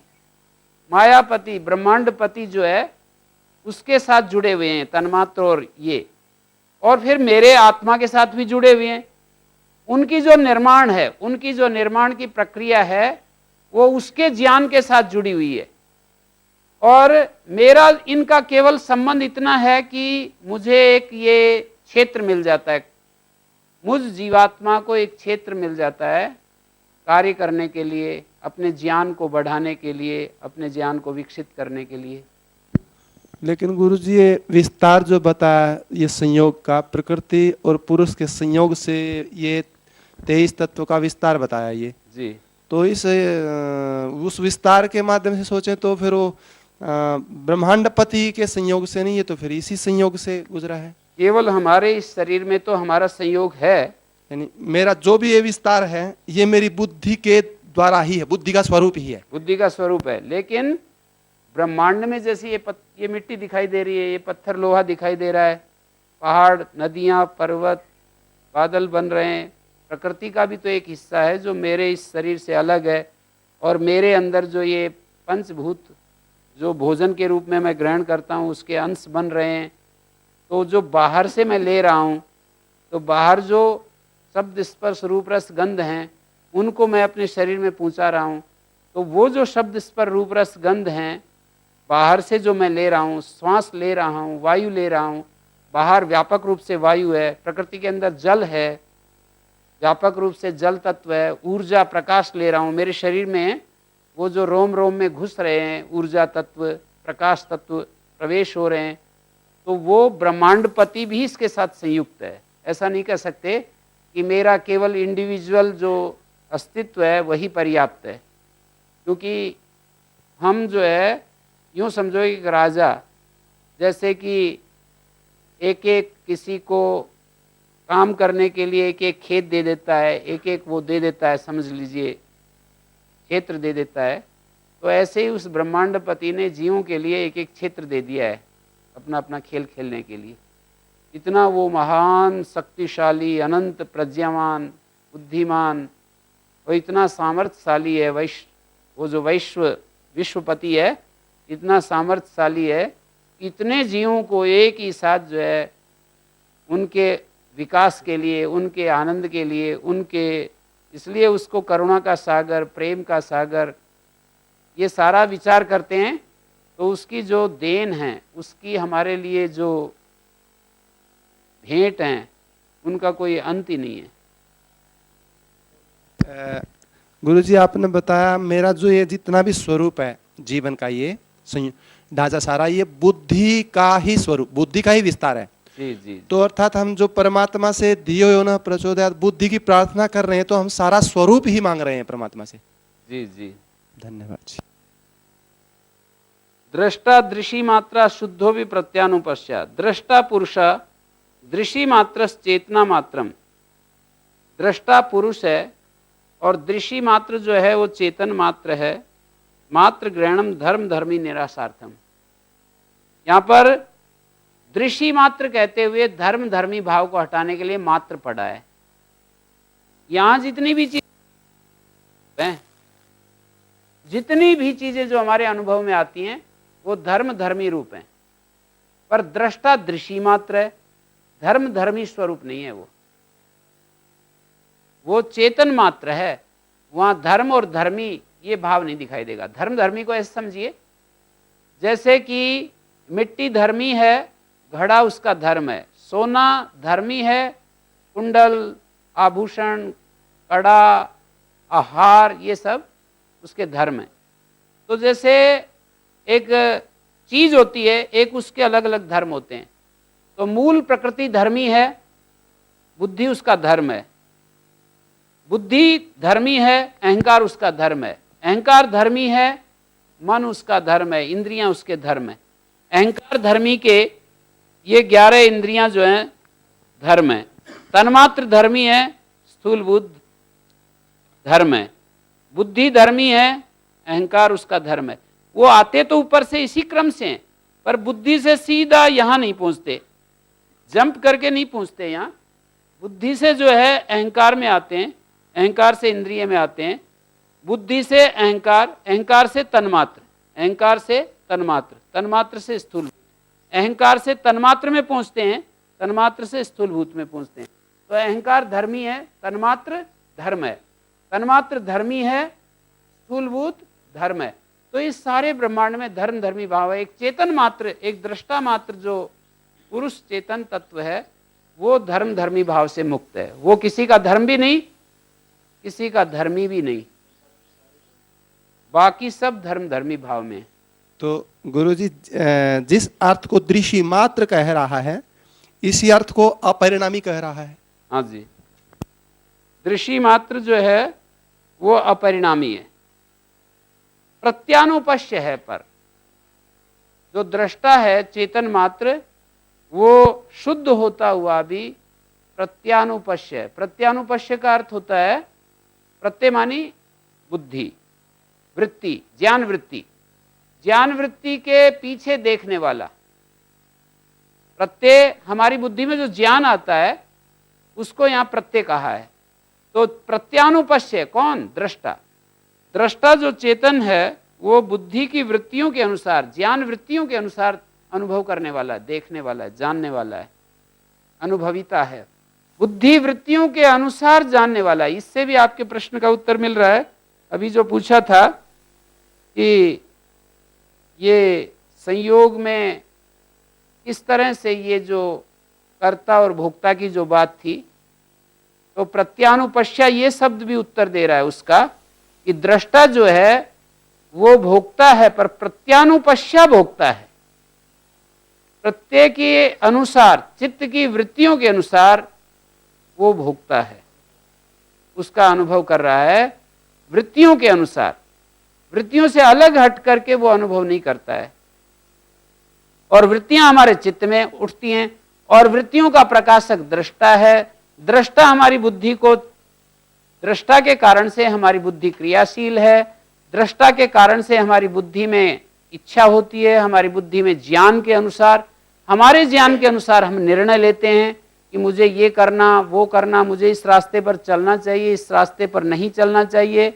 मायापति, ब्रह्मांडपति जो है उसके साथ जुड़े हुए हैं तन्मात्र और ये, और फिर मेरे आत्मा के साथ भी जुड़े हुए हैं। उनकी जो निर्माण है, उनकी जो निर्माण की प्रक्रिया है वो उसके ज्ञान के साथ जुड़ी हुई है, और मेरा इनका केवल संबंध इतना है कि मुझे एक ये क्षेत्र मिल जाता है, मुझ जीवात्मा को एक क्षेत्र मिल जाता है कार्य करने के लिए, अपने ज्ञान को बढ़ाने के लिए, अपने ज्ञान को विकसित करने के लिए। लेकिन गुरु जी ये विस्तार जो बताया ये संयोग का, प्रकृति और पुरुष के संयोग से ये 23 तत्व का विस्तार बताया ये जी, तो इस उस विस्तार के माध्यम से सोचें तो फिर वो ब्रह्मांडपति के संयोग से नहीं है, तो फिर इसी संयोग से गुजरा है। केवल हमारे इस शरीर में तो हमारा संयोग है, यानी मेरा जो भी ये विस्तार है ये मेरी बुद्धि के द्वारा ही है, बुद्धि का स्वरूप ही है, बुद्धि का स्वरूप है। लेकिन ब्रह्मांड में जैसे ये मिट्टी दिखाई दे रही है, ये पत्थर लोहा दिखाई दे रहा है, पहाड़, नदियां, पर्वत, बादल बन रहे हैं, प्रकृति का भी तो एक हिस्सा है जो मेरे इस शरीर से अलग है, और मेरे अंदर जो ये पंचभूत जो भोजन के रूप में मैं ग्रहण करता हूँ उसके अंश बन रहे हैं। तो जो बाहर से मैं ले रहा हूँ, तो बाहर जो शब्द स्पर्श रूप रस गंध हैं उनको मैं अपने शरीर में पहुँचा रहा हूँ। तो वो जो शब्द स्पर्श रूप रस गंध हैं बाहर से जो मैं ले रहा हूँ, श्वास ले रहा हूँ, वायु ले रहा हूँ, बाहर व्यापक रूप से वायु है, प्रकृति के अंदर जल है, व्यापक रूप से जल तत्व है, ऊर्जा प्रकाश ले रहा हूँ, मेरे शरीर में वो जो रोम रोम में घुस रहे हैं ऊर्जा तत्व, प्रकाश तत्व प्रवेश हो रहे हैं, तो वो ब्रह्मांडपति भी इसके साथ संयुक्त है। ऐसा नहीं कह सकते कि मेरा केवल इंडिविजुअल जो अस्तित्व है वही पर्याप्त है, क्योंकि हम जो है यूँ समझो एक राजा, जैसे कि एक एक किसी को काम करने के लिए एक एक खेत दे देता है, एक एक वो दे देता है, समझ लीजिए क्षेत्र दे देता है, तो ऐसे ही उस ब्रह्मांडपति ने जीवों के लिए एक एक क्षेत्र दे दिया है अपना अपना खेल खेलने के लिए। इतना वो महान, शक्तिशाली, अनंत प्रज्ञावान, बुद्धिमान और इतना सामर्थ्यशाली है वो जो वैश्व विश्वपति है, इतना सामर्थ्यशाली है, इतने जीवों को एक ही साथ जो है उनके विकास के लिए, उनके आनंद के लिए, उनके, इसलिए उसको करुणा का सागर, प्रेम का सागर, ये सारा विचार करते हैं। तो उसकी जो देन है, उसकी हमारे लिए जो भेंट हैं, उनका कोई अंत ही नहीं है। गुरुजी आपने बताया मेरा जो ये जितना भी स्वरूप है जीवन का, ये ढांचा सारा ये बुद्धि का ही स्वरूप, बुद्धि का ही विस्तार है। जी जी। तो अर्थात हम जो परमात्मा से धियो यो न प्रचोदयात् बुद्धि की प्रार्थना कर रहे हैं, तो हम सारा स्वरूप ही मांग रहे हैं परमात्मा से। जी जी, धन्यवाद जी। दृष्टा दृषि मात्रा शुद्धो भी प्रत्यानुपश्चात। दृष्टा पुरुष दृषि मात्र चेतना मात्रम। दृष्टा पुरुष है और दृषि मात्र जो है वो चेतन मात्र है। मात्र ग्रहणम धर्म धर्मी निरासार्थम। यहाँ पर दृषि मात्र कहते हुए धर्म धर्मी भाव को हटाने के लिए मात्र पड़ा है। यहाँ जितनी भी चीजें, जितनी भी चीजें जो हमारे अनुभव में आती हैं वो धर्म धर्मी रूप हैं, पर दृष्टा दृषि मात्र है, धर्म धर्मी स्वरूप नहीं है। वो चेतन मात्र है। वहां धर्म और धर्मी ये भाव नहीं दिखाई देगा। धर्म धर्मी को ऐसे समझिए जैसे कि मिट्टी धर्मी है, घड़ा उसका धर्म है। सोना धर्मी है, कुंडल, आभूषण, कड़ा, आहार, ये सब उसके धर्म है। तो जैसे एक चीज होती है, एक उसके अलग अलग धर्म होते हैं। तो मूल प्रकृति धर्मी है, बुद्धि उसका धर्म है। बुद्धि धर्मी है, अहंकार उसका धर्म है। अहंकार धर्मी है, मन उसका धर्म है, इंद्रियां उसके धर्म है। अहंकार धर्मी के ये 11 इंद्रियां जो हैं धर्म है। तन्मात्र धर्मी है, स्थूल बुद्ध धर्म है। बुद्धि धर्मी है, अहंकार उसका धर्म है। वो आते तो ऊपर से इसी क्रम से हैं, पर बुद्धि से सीधा यहां नहीं पहुंचते, जंप करके नहीं पहुंचते। यहाँ बुद्धि से जो है अहंकार में आते हैं, अहंकार से इंद्रिय में आते हैं, बुद्धि से अहंकार, अहंकार से तन्मात्र, अहंकार से तन्मात्र, तन्मात्र से स्थूल, अहंकार से तन्मात्र में पहुंचते हैं, तन्मात्र से स्थूलभूत में पहुंचते हैं। तो अहंकार धर्मी है, तन्मात्र धर्म है, तन्मात्र धर्मी है, स्थूलभूत धर्म है। तो इस सारे ब्रह्मांड में धर्म धर्मी भाव है। एक चेतन मात्र, एक दृष्टा मात्र जो पुरुष चेतन तत्व है, वो धर्म धर्मी भाव से मुक्त है। वो किसी का धर्म भी नहीं, किसी का धर्मी भी नहीं, बाकी सब धर्म धर्मी भाव में। तो गुरुजी जिस अर्थ को दृषि मात्र कह रहा है, इसी अर्थ को अपरिणामी कह रहा है। हाँ जी, दृषि मात्र जो है वो अपरिणामी है, प्रत्यानुपश्य है। पर जो दृष्टा है चेतन मात्र, वो शुद्ध होता हुआ भी प्रत्यानुपश्य है। प्रत्यानुपश्य का अर्थ होता है प्रत्यय मानी बुद्धि, वृत्ति, ज्ञान वृत्ति, ज्ञान वृत्ति के पीछे देखने वाला। प्रत्यय हमारी बुद्धि में जो ज्ञान आता है उसको यहाँ प्रत्यय कहा है। तो प्रत्यानुपश्य कौन? दृष्टा। दृष्टा जो चेतन है वो बुद्धि की वृत्तियों के अनुसार, ज्ञान वृत्तियों के अनुसार अनुभव करने वाला, देखने वाला है, जानने वाला है, अनुभविता है। बुद्धि वृत्तियों के अनुसार जानने वाला है। इससे भी आपके प्रश्न का उत्तर मिल रहा है। अभी जो पूछा था कि ये संयोग में किस तरह से ये जो कर्ता और भोक्ता की जो बात थी, तो प्रत्यानुपश्या ये शब्द भी उत्तर दे रहा है उसका कि दृष्टा जो है वो भोक्ता है, पर प्रत्यानुपश्या भोक्ता है। प्रत्यय के अनुसार, चित्त की वृत्तियों के अनुसार वो भोक्ता है, उसका अनुभव कर रहा है वृत्तियों के अनुसार। वृत्तियों से अलग हट करके वो अनुभव नहीं करता है। और वृत्तियां हमारे चित्त में उठती हैं और वृत्तियों का प्रकाशक दृष्टा है। दृष्टा हमारी बुद्धि को, दृष्टा के कारण से हमारी बुद्धि क्रियाशील है। दृष्टा के कारण से हमारी बुद्धि में इच्छा होती है, हमारी बुद्धि में ज्ञान के अनुसार, हमारे ज्ञान के अनुसार हम निर्णय लेते हैं कि मुझे ये करना, वो करना, मुझे इस रास्ते पर चलना चाहिए, इस रास्ते पर नहीं चलना चाहिए।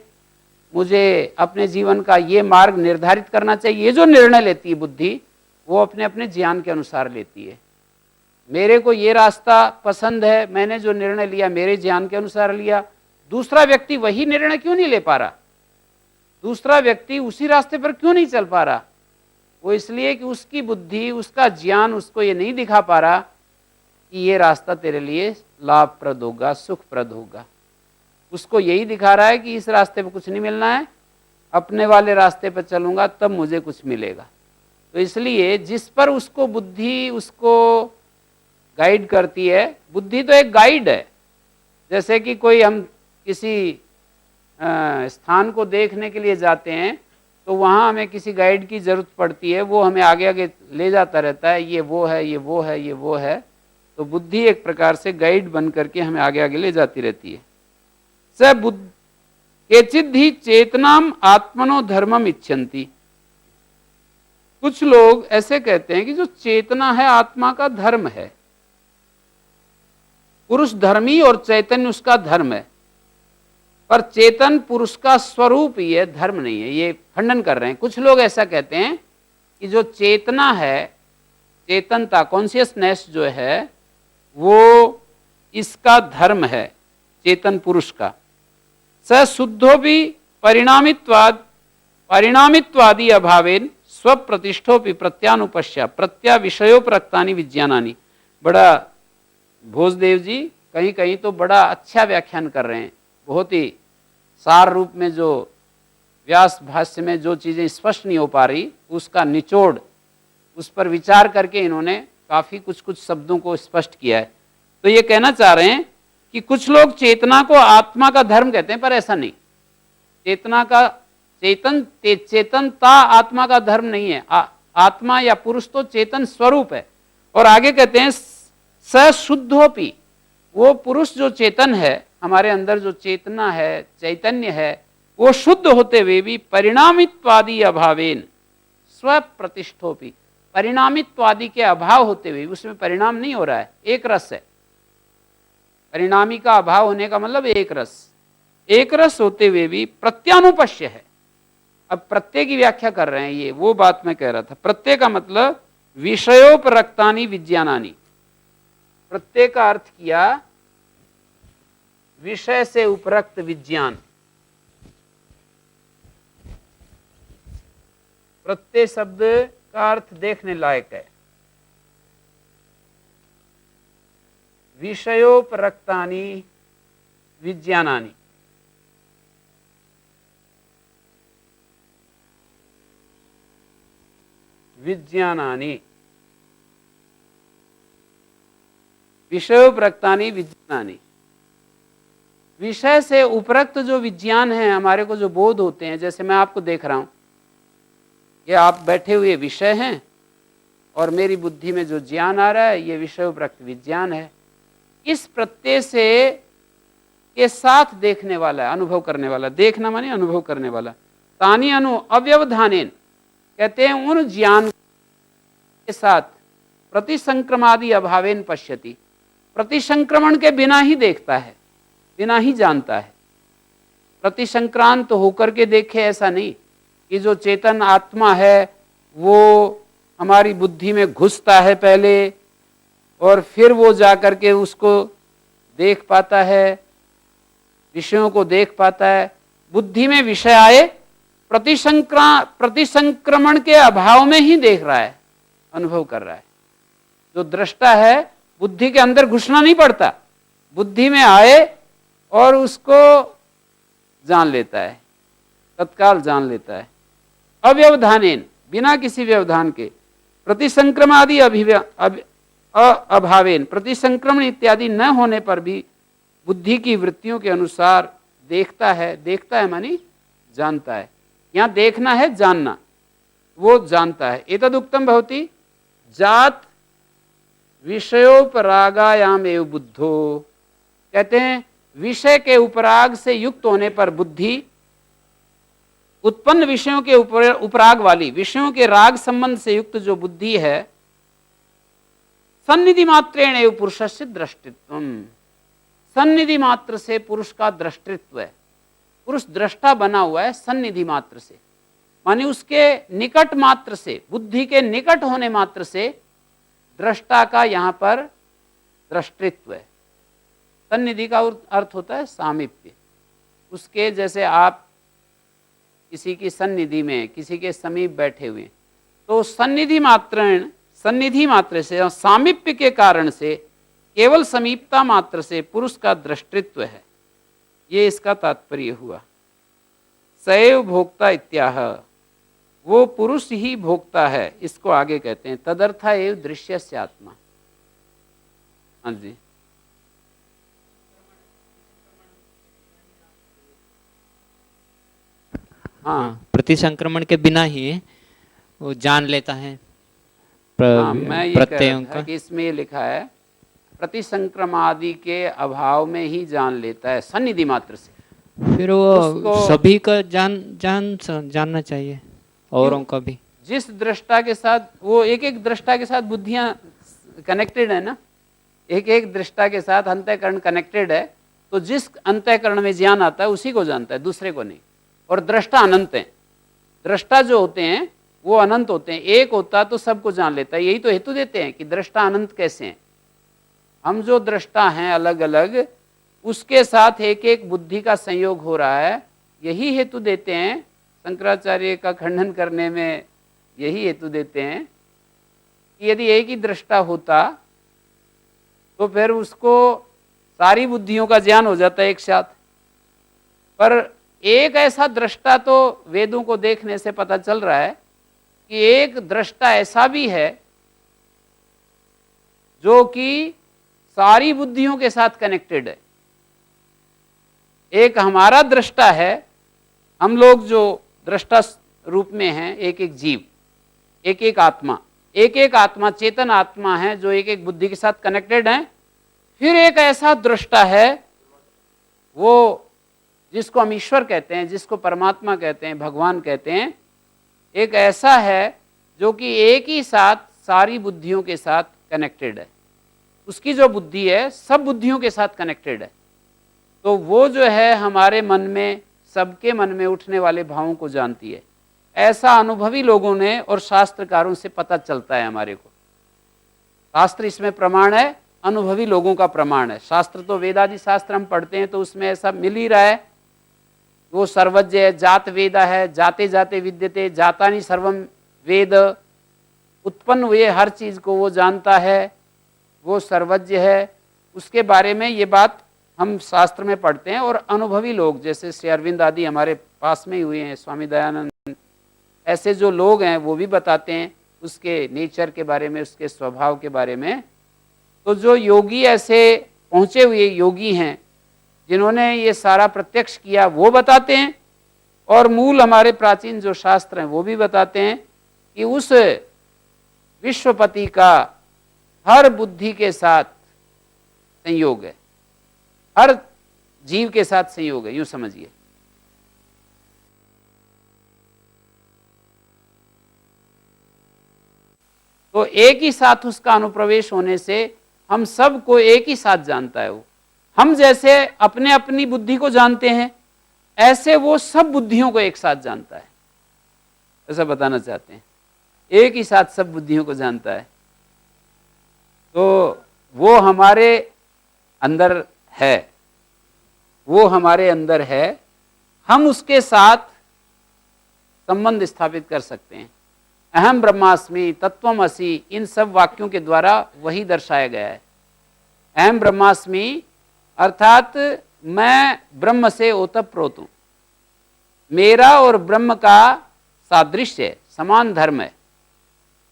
मुझे अपने जीवन का ये मार्ग निर्धारित करना चाहिए। ये जो निर्णय लेती है बुद्धि, वो अपने अपने ज्ञान के अनुसार लेती है। मेरे को ये रास्ता पसंद है, मैंने जो निर्णय लिया मेरे ज्ञान के अनुसार लिया। दूसरा व्यक्ति वही निर्णय क्यों नहीं ले पा रहा? दूसरा व्यक्ति उसी रास्ते पर क्यों नहीं चल पा रहा? वो इसलिए कि उसकी बुद्धि, उसका ज्ञान उसको ये नहीं दिखा पा रहा कि ये रास्ता तेरे लिए लाभप्रद होगा, सुखप्रद होगा। उसको यही दिखा रहा है कि इस रास्ते पर कुछ नहीं मिलना है, अपने वाले रास्ते पर चलूंगा तब मुझे कुछ मिलेगा। तो इसलिए जिस पर उसको बुद्धि उसको गाइड करती है, बुद्धि तो एक गाइड है। जैसे कि कोई हम किसी स्थान को देखने के लिए जाते हैं तो वहाँ हमें किसी गाइड की ज़रूरत पड़ती है, वो हमें आगे आगे ले जाता रहता है, ये वो है, ये वो है, ये वो है। तो बुद्धि एक प्रकार से गाइड बन करके हमें आगे आगे ले जाती रहती है। स बुद्धि केचिद ही चेतनाम आत्मनो धर्मम इच्छन्ति। कुछ लोग ऐसे कहते हैं कि जो चेतना है आत्मा का धर्म है, पुरुष धर्मी और चैतन्य उसका धर्म है, पर चेतन पुरुष का स्वरूप ही है, धर्म नहीं है। ये खंडन कर रहे हैं। कुछ लोग ऐसा कहते हैं कि जो चेतना है, चेतनता, कॉन्शियसनेस जो है, वो इसका धर्म है, चेतन पुरुष का। स शुद्धो भी परिणामित्वादि अभावेन स्वप्रतिष्ठोपि प्रत्यानुपश्य प्रत्या विषयोपरक्तानि विज्ञानानि। बड़ा भोजदेव जी कहीं कहीं तो बड़ा अच्छा व्याख्यान कर रहे हैं, बहुत ही सार रूप में। जो व्यास भाष्य में जो चीज़ें स्पष्ट नहीं हो पा रही, उसका निचोड़, उस पर विचार करके इन्होंने काफ़ी कुछ शब्दों को स्पष्ट किया है। तो ये कहना चाह रहे हैं कि कुछ लोग चेतना को आत्मा का धर्म कहते हैं, पर ऐसा नहीं। चेतना का चेतनता आत्मा का धर्म नहीं है। आत्मा या पुरुष तो चेतन स्वरूप है। और आगे कहते हैं सशुद्धोपि, वो पुरुष जो चेतन है, हमारे अंदर जो चेतना है, चैतन्य है, वो शुद्ध होते हुए भी परिणामित्वादि अभावेन स्वप्रतिष्ठोपि, परिणामित्वादि के अभाव होते हुए, उसमें परिणाम नहीं हो रहा है, एक रस है। परिणामी का अभाव होने का मतलब एक रस, एक रस होते हुए भी प्रत्यानुपश्य है। अब प्रत्यय की व्याख्या कर रहे हैं, ये वो बात मैं कह रहा था। प्रत्यय का मतलब विषयोपरक्तानि विज्ञानानि। प्रत्यय का अर्थ किया विषय से उपरक्त विज्ञान। प्रत्यय शब्द का अर्थ देखने लायक है। विषयोपरक्तानि विज्ञानानि, विज्ञानानि, विषयोपरक्तानि विज्ञानानि। विषय से उपरक्त जो विज्ञान है, हमारे को जो बोध होते हैं, जैसे मैं आपको देख रहा हूं, ये आप बैठे हुए विषय हैं और मेरी बुद्धि में जो ज्ञान आ रहा है, ये विषयोपरक्त विज्ञान है। इस प्रत्यय से के साथ देखने वाला है, अनुभव करने वाला। देखना माने अनुभव करने वाला। तानि अनु अव्यवधानेन, कहते हैं उन ज्ञान के साथ प्रतिसंक्रमादि अभावेन पश्यति, प्रतिसंक्रमण के बिना ही देखता है, बिना ही जानता है। प्रतिसंक्रांत तो होकर के देखे ऐसा नहीं कि जो चेतन आत्मा है वो हमारी बुद्धि में घुसता है पहले और फिर वो जाकर के उसको देख पाता है, विषयों को देख पाता है। बुद्धि में विषय आए, प्रतिसंक्रमण के अभाव में ही देख रहा है, अनुभव कर रहा है। जो दृष्टा है, बुद्धि के अंदर घुसना नहीं पड़ता, बुद्धि में आए और उसको जान लेता है, तत्काल जान लेता है। अव्यवधानेन, बिना किसी व्यवधान के। प्रतिसंक्रमादि अभावेन, प्रतिसंक्रमण इत्यादि न होने पर भी बुद्धि की वृत्तियों के अनुसार देखता है। देखता है मानी जानता है। यहाँ देखना है, जानना, वो जानता है। एतदुक्तम भवति जात विषयोपरागायाम एव बुद्धो, कहते हैं विषय के उपराग से युक्त होने पर बुद्धि, उत्पन्न विषयों के उपराग वाली, विषयों के राग संबंध से युक्त जो बुद्धि है, सन्निधि मात्रेण एव पुरुषस्य दृष्टित्वम, सन्निधि मात्र से पुरुष का दृष्टित्व है। पुरुष दृष्टा बना हुआ है सन्निधि मात्र से, माने उसके निकट मात्र से, बुद्धि के निकट होने मात्र से दृष्टा का यहाँ पर दृष्टित्व है। सन्निधि का अर्थ होता है सामीप्य। उसके जैसे आप किसी की सन्निधि में, किसी के समीप बैठे हुए, तो सन्निधि मात्र से, सामीप्य के कारण से, केवल समीपता मात्र से पुरुष का दृष्टित्व है। ये इसका तात्पर्य हुआ। सैव भोक्ता इत्याह, वो पुरुष ही भोक्ता है, इसको आगे कहते हैं। तदर्था एव दृश्यस्य आत्मा। हाँ जी, हाँ, प्रतिसंक्रमण के बिना ही वो जान लेता है हाँ, मैं ये कह प्रत्ययों रहा था का। कि इसमें ये लिखा है प्रतिसंक्रमादि के अभाव में ही जान लेता है सन्निधि मात्र से। फिर वो उसको- सभी का जानना चाहिए, औरों का भी। जिस दृष्टा के साथ, वो एक एक दृष्टा के साथ बुद्धियां कनेक्टेड है ना, एक एक दृष्टा के साथ अंतःकरण कनेक्टेड है, तो जिस अंतःकरण में ज्ञान आता है उसी को जानता है, दूसरे को नहीं। और दृष्टा अनंत है, दृष्टा जो होते हैं वो अनंत होते हैं। एक होता तो सबको जान लेता है। यही तो हेतु देते हैं कि दृष्टा अनंत कैसे हैं। हम जो दृष्टा हैं अलग अलग, उसके साथ एक एक बुद्धि का संयोग हो रहा है, यही हेतु देते हैं। शंकराचार्य का खंडन करने में यही हेतु देते हैं कि यदि एक ही दृष्टा होता तो फिर उसको सारी बुद्धियों का ज्ञान हो जाता है एक साथ। पर एक ऐसा दृष्टा तो वेदों को देखने से पता चल रहा है कि एक दृष्टा ऐसा भी है जो कि सारी बुद्धियों के साथ कनेक्टेड है। एक हमारा दृष्टा है, हम लोग जो दृष्टा रूप में हैं, एक एक जीव, एक एक आत्मा, चेतन आत्मा है जो एक एक बुद्धि के साथ कनेक्टेड है। फिर एक ऐसा दृष्टा है, वो जिसको हम ईश्वर कहते हैं, जिसको परमात्मा कहते हैं, भगवान कहते हैं, एक ऐसा है जो कि एक ही साथ सारी बुद्धियों के साथ कनेक्टेड है। उसकी जो बुद्धि है सब बुद्धियों के साथ कनेक्टेड है। तो वो जो है हमारे मन में, सबके मन में उठने वाले भावों को जानती है। ऐसा अनुभवी लोगों ने और शास्त्रकारों से पता चलता है हमारे को। शास्त्र इसमें प्रमाण है, अनुभवी लोगों का प्रमाण है। शास्त्र तो वेदादि शास्त्र हम पढ़ते हैं तो उसमें ऐसा मिल ही रहा है, वो सर्वज्ञ है, जात वेदा है, जाते जाते विद्यते, जातानि सर्वम वेद, उत्पन्न हुए हर चीज को वो जानता है, वो सर्वज्ञ है। उसके बारे में ये बात हम शास्त्र में पढ़ते हैं। और अनुभवी लोग जैसे श्री अरविंद आदि हमारे पास में ही हुए हैं, स्वामी दयानंद, ऐसे जो लोग हैं वो भी बताते हैं उसके नेचर के बारे में, उसके स्वभाव के बारे में। तो जो योगी ऐसे पहुंचे हुए योगी हैं जिन्होंने ये सारा प्रत्यक्ष किया, वो बताते हैं। और मूल हमारे प्राचीन जो शास्त्र हैं वो भी बताते हैं कि उस विश्वपति का हर बुद्धि के साथ संयोग है, हर जीव के साथ संयोग है, यूं समझिए। तो एक ही साथ उसका अनुप्रवेश होने से हम सबको एक ही साथ जानता है। वो हम जैसे अपने अपनी बुद्धि को जानते हैं, ऐसे वो सब बुद्धियों को एक साथ जानता है। ऐसा बताना चाहते हैं, एक ही साथ सब बुद्धियों को जानता है। तो वो हमारे अंदर है, वो हमारे अंदर है। हम उसके साथ संबंध स्थापित कर सकते हैं। अहम ब्रह्मास्मि, तत्वमसि, इन सब वाक्यों के द्वारा वही दर्शाया गया है। अहम ब्रह्मास्मि अर्थात मैं ब्रह्म से ओतप्रोत हूं, मेरा और ब्रह्म का सादृश्य है, समान धर्म है।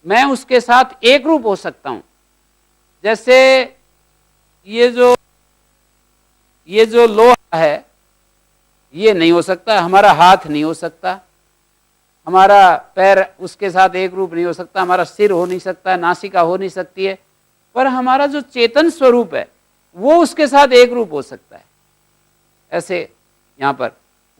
मैं उसके साथ एक रूप हो सकता हूं। जैसे ये जो लोहा है ये नहीं हो सकता, हमारा हाथ नहीं हो सकता, हमारा पैर उसके साथ एक रूप नहीं हो सकता, हमारा सिर हो नहीं सकता, नासिका हो नहीं सकती है, पर हमारा जो चेतन स्वरूप है वो उसके साथ एक रूप हो सकता है। ऐसे यहाँ पर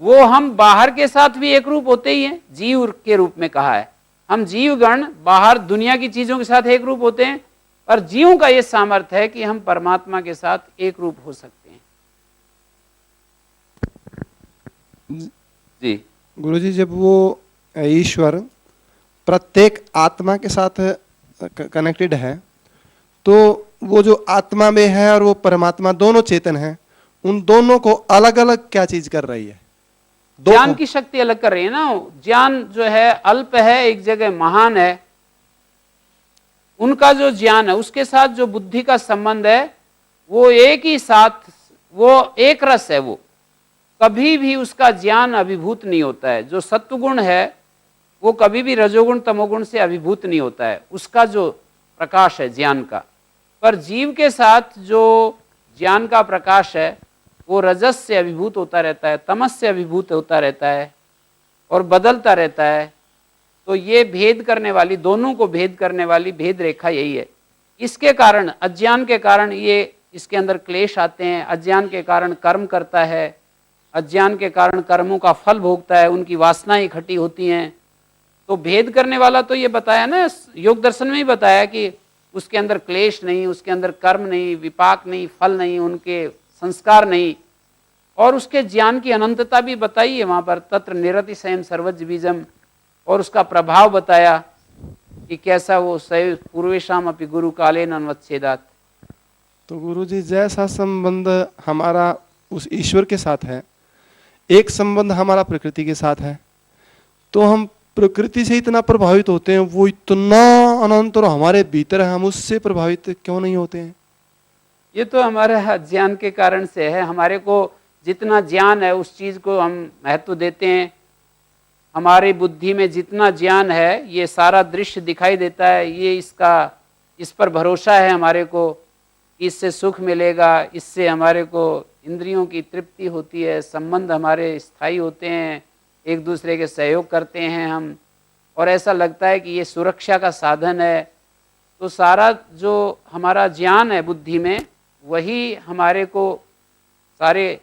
वो हम बाहर के साथ भी एक रूप होते ही हैं, जीव के रूप में कहा है। हम जीवगण बाहर दुनिया की चीजों के साथ एक रूप होते हैं, पर जीवों का ये सामर्थ्य है कि हम परमात्मा के साथ एक रूप हो सकते हैं। जी गुरुजी, जब वो ईश्वर प्रत्येक आत्मा के साथ कनेक्टेड है, तो वो जो आत्मा में है और वो परमात्मा दोनों चेतन है, उन दोनों को अलग अलग क्या चीज कर रही है? ज्ञान की शक्ति अलग कर रही है ना। ज्ञान जो है अल्प है, एक जगह महान है। उनका जो ज्ञान है उसके साथ जो बुद्धि का संबंध है वो एक ही साथ, वो एक रस है। वो कभी भी उसका ज्ञान अभिभूत नहीं होता है। जो सत्वगुण है वो कभी भी रजोगुण तमोगुण से अभिभूत नहीं होता है, उसका जो प्रकाश है ज्ञान का। पर जीव के साथ जो ज्ञान का प्रकाश है वो रजस से अभिभूत होता रहता है, तमस से अभिभूत होता रहता है और बदलता रहता है। तो ये भेद करने वाली, दोनों को भेद करने वाली भेद रेखा यही है। इसके कारण, अज्ञान के कारण ये इसके अंदर क्लेश आते हैं। अज्ञान के कारण कर्म करता है, अज्ञान के कारण कर्मों का फल भोगता है, उनकी वासनाएं इकट्ठी होती हैं। तो भेद करने वाला तो ये बताया ना, योग दर्शन में ही बताया कि उसके अंदर क्लेश नहीं, उसके अंदर कर्म नहीं, विपाक नहीं, फल नहीं, उनके संस्कार नहीं। और उसके ज्ञान की अनंतता भी बताई है वहाँ पर, तत्र निरतिशयम सर्वज्ञ बीजम। और उसका प्रभाव बताया कि कैसा वो सैव पूर्वेशाम अपि गुरु कालेन अन्वच्छेदात। तो गुरुजी, जैसा संबंध हमारा उस ईश्वर के साथ है, एक संबंध हमारा प्रकृति के साथ है, तो हम प्रकृति से इतना प्रभावित होते हैं, वो इतना अनंत और हमारे भीतर है, हम उससे प्रभावित क्यों नहीं होते हैं? ये तो हमारे ज्ञान के कारण से है। हमारे को जितना ज्ञान है उस चीज को हम महत्व देते हैं। हमारी बुद्धि में जितना ज्ञान है, ये सारा दृश्य दिखाई देता है, ये इस पर भरोसा है हमारे को कि इससे सुख मिलेगा, इससे हमारे को इंद्रियों की तृप्ति होती है, संबंध हमारे स्थायी होते हैं, एक दूसरे के सहयोग करते हैं हम, और ऐसा लगता है कि ये सुरक्षा का साधन है। तो सारा जो हमारा ज्ञान है बुद्धि में, वही हमारे को सारे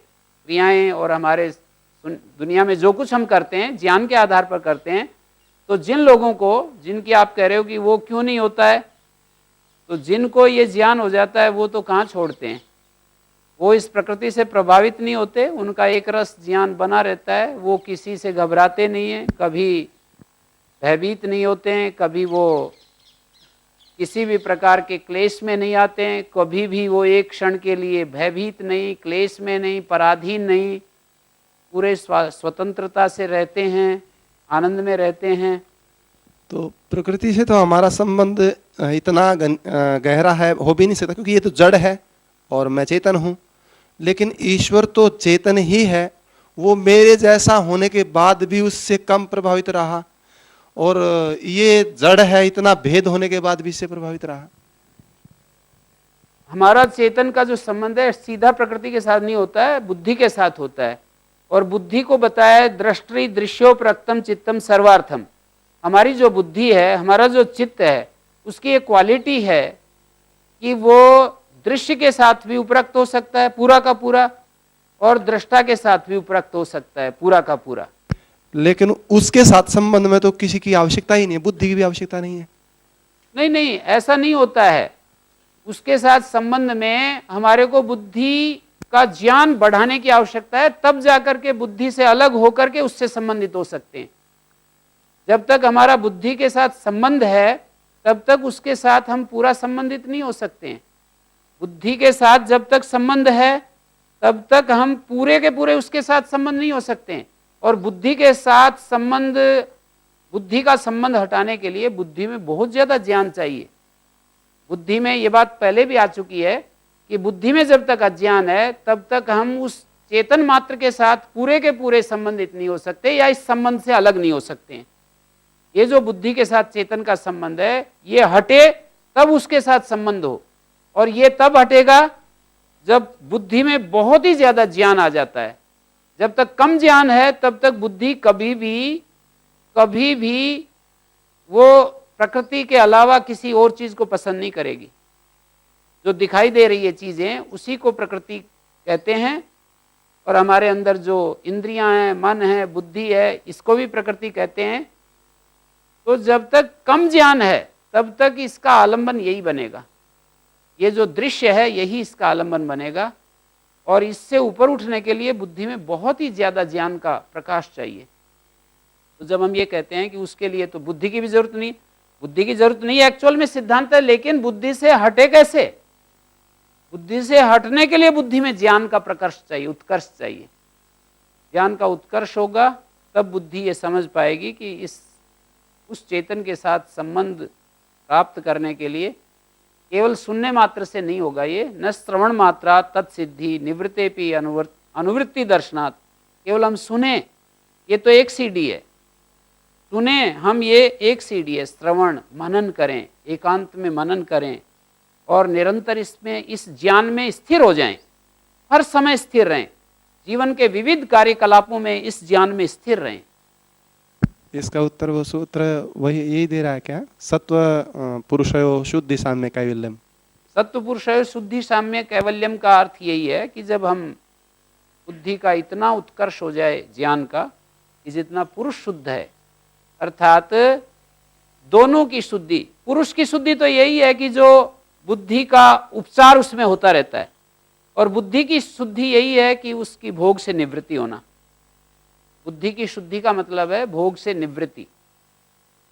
क्रियाएं और हमारे दुनिया में जो कुछ हम करते हैं ज्ञान के आधार पर करते हैं। तो जिन लोगों को, जिनकी आप कह रहे हो कि वो क्यों नहीं होता है, तो जिनको ये ज्ञान हो जाता है वो तो कहाँ छोड़ते हैं, वो इस प्रकृति से प्रभावित नहीं होते, उनका एक रस ज्ञान बना रहता है। वो किसी से घबराते नहीं हैं, कभी भयभीत नहीं होते हैं, कभी वो किसी भी प्रकार के क्लेश में नहीं आते हैं, कभी भी वो एक क्षण के लिए भयभीत नहीं, क्लेश में नहीं, पराधीन नहीं, पूरे स्वतंत्रता से रहते हैं, आनंद में रहते हैं। तो प्रकृति से तो हमारा संबंध इतना गहरा है, हो भी नहीं सकता, क्योंकि ये तो जड़ है और मैं चेतन हूँ। लेकिन ईश्वर तो चेतन ही है, वो मेरे जैसा होने के बाद भी उससे कम प्रभावित रहा, और ये जड़ है, इतना भेद होने के बाद भी इससे प्रभावित रहा। हमारा चेतन का जो संबंध है सीधा प्रकृति के साथ नहीं होता है, बुद्धि के साथ होता है। और बुद्धि को बताया है दृष्टि दृश्योप्रक्तम चित्तम सर्वार्थम। हमारी जो बुद्धि है, हमारा जो चित्त है, उसकी एक क्वालिटी है कि वो दृश्य के साथ भी उपरक्त हो सकता है पूरा का पूरा, और दृष्टा के साथ भी उपरक्त हो सकता है पूरा का पूरा। लेकिन उसके साथ संबंध में तो किसी की आवश्यकता ही नहीं है, बुद्धि की भी आवश्यकता नहीं है। नहीं नहीं, ऐसा नहीं होता है। उसके साथ संबंध में हमारे को बुद्धि का ज्ञान बढ़ाने की आवश्यकता है, तब जाकर के बुद्धि से अलग होकर के उससे संबंधित हो सकते हैं। जब तक हमारा बुद्धि के साथ संबंध है तब तक उसके साथ हम पूरा संबंधित नहीं हो सकते हैं। बुद्धि के साथ जब तक संबंध है तब तक हम पूरे के पूरे उसके साथ संबंध नहीं हो सकते हैं। और बुद्धि के साथ संबंध, बुद्धि का संबंध हटाने के लिए बुद्धि में बहुत ज्यादा ज्ञान चाहिए। बुद्धि में ये बात पहले भी आ चुकी है कि बुद्धि में जब तक अज्ञान है तब तक हम उस चेतन मात्र के साथ पूरे के पूरे संबंधित नहीं हो सकते, या इस संबंध से अलग नहीं हो सकते हैं। ये जो बुद्धि के साथ चेतन का संबंध है, ये हटे तब उसके साथ संबंध हो, और ये तब हटेगा जब बुद्धि में बहुत ही ज्यादा ज्ञान आ जाता है। जब तक कम ज्ञान है तब तक बुद्धि कभी भी वो प्रकृति के अलावा किसी और चीज को पसंद नहीं करेगी। जो दिखाई दे रही है चीजें उसी को प्रकृति कहते हैं, और हमारे अंदर जो इंद्रियां हैं, मन है, बुद्धि है, इसको भी प्रकृति कहते हैं। तो जब तक कम ज्ञान है तब तक इसका आलंबन यही बनेगा, ये जो दृश्य है यही इसका आलंबन बनेगा। और इससे ऊपर उठने के लिए बुद्धि में बहुत ही ज्यादा ज्ञान का प्रकाश चाहिए। तो जब हम ये कहते हैं कि उसके लिए तो बुद्धि की भी जरूरत नहीं, बुद्धि की जरूरत नहीं एक्चुअल में सिद्धांत है, लेकिन बुद्धि से हटे कैसे? बुद्धि से हटने के लिए बुद्धि में ज्ञान का प्रकर्ष चाहिए, उत्कर्ष चाहिए। ज्ञान का उत्कर्ष होगा तब बुद्धि ये समझ पाएगी कि उस चेतन के साथ संबंध प्राप्त करने के लिए केवल सुनने मात्र से नहीं होगा। ये न श्रवण मात्रा तत्सिद्धि निवृत्तेपि अनुवृत्ति दर्शनात्। केवल हम सुने, ये तो एक सीढ़ी है, सुने हम, ये एक सीढ़ी है। श्रवण, मनन करें, एकांत में मनन करें और निरंतर इसमें, इस ज्ञान में स्थिर हो जाएं, हर समय स्थिर रहें, जीवन के विविध कार्यकलापों में इस ज्ञान में स्थिर रहें। इसका उत्तर वो सूत्र वही यही दे रहा है क्या? सत्व पुरुषयो शुद्धि साम्य कैवल्यम। सत्व पुरुषयो शुद्धि साम्य कैवल्यम का अर्थ यही है कि जब हम बुद्धि का इतना उत्कर्ष हो जाए ज्ञान का कि जितना पुरुष शुद्ध है, अर्थात दोनों की शुद्धि। पुरुष की शुद्धि तो यही है कि जो बुद्धि का उपचार उसमें होता रहता है, और बुद्धि की शुद्धि यही है कि उसकी भोग से निवृत्ति होना। बुद्धि की शुद्धि का मतलब है भोग से निवृत्ति,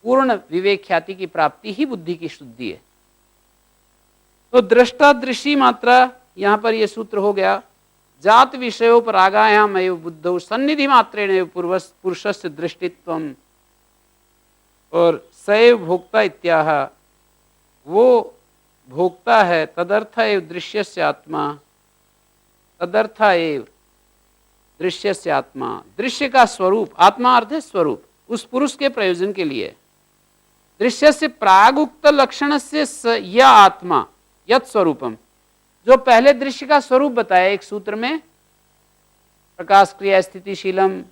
पूर्ण विवेक ख्याति की प्राप्ति ही बुद्धि की शुद्धि है। तो दृष्टा दृष्टि मात्रा, यहां पर यह सूत्र हो गया। जात विषयों पर आगायाम एव बुद्धौ सन्निधि मात्रेण पुरुषस्य दृष्टित्वम, और सैव भोक्ता इत्याह, वो भोक्ता है, तदर्थ एव दृश्यस्य आत्मा, तदर्थ एव दृश्यस्य आत्मा। दृश्य का स्वरूप, आत्मा अर्थ है स्वरूप, उस पुरुष के प्रयोजन के लिए। दृश्यस्य प्रागुक्त लक्षणस्य या आत्मा यत् स्वरूपम, जो पहले दृश्य का स्वरूप बताया एक सूत्र में, प्रकाश क्रिया स्थितिशीलम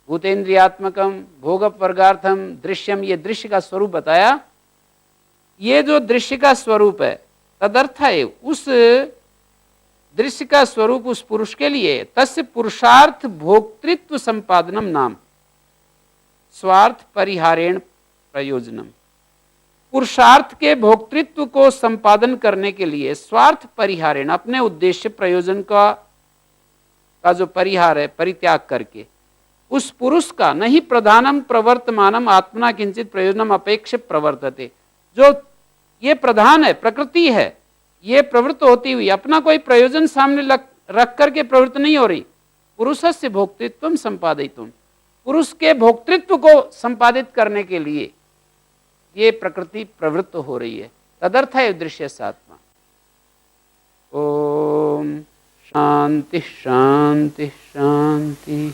भूतेन्द्रियात्मकम भोगवर्गार्थम दृश्यम, ये दृश्य का स्वरूप बताया। ये जो दृश्य का स्वरूप है, तदर्थ है, उस दृश्य का स्वरूप उस पुरुष के लिए। तस्य पुरुषार्थ भोक्तृत्व संपादनम नाम, स्वार्थ परिहारेण प्रयोजनम। पुरुषार्थ के भोक्तृत्व को संपादन करने के लिए, स्वार्थ परिहारेण, अपने उद्देश्य प्रयोजन का जो परिहार है, परित्याग करके, उस पुरुष का नहीं प्रधानम प्रवर्तमानम आत्मना किंचित प्रयोजनम अपेक्ष प्रवर्तते। जो ये प्रधान है, प्रकृति है, ये प्रवृत्त होती हुई अपना कोई प्रयोजन सामने रख करके प्रवृत्त नहीं हो रही। पुरुषस्य भोक्तृत्वम संपादितुम, पुरुष के भोक्तृत्व को संपादित करने के लिए ये प्रकृति प्रवृत्त हो रही है। तदर्थ है दृश्य आत्मा। ओम शांति शांति शांति।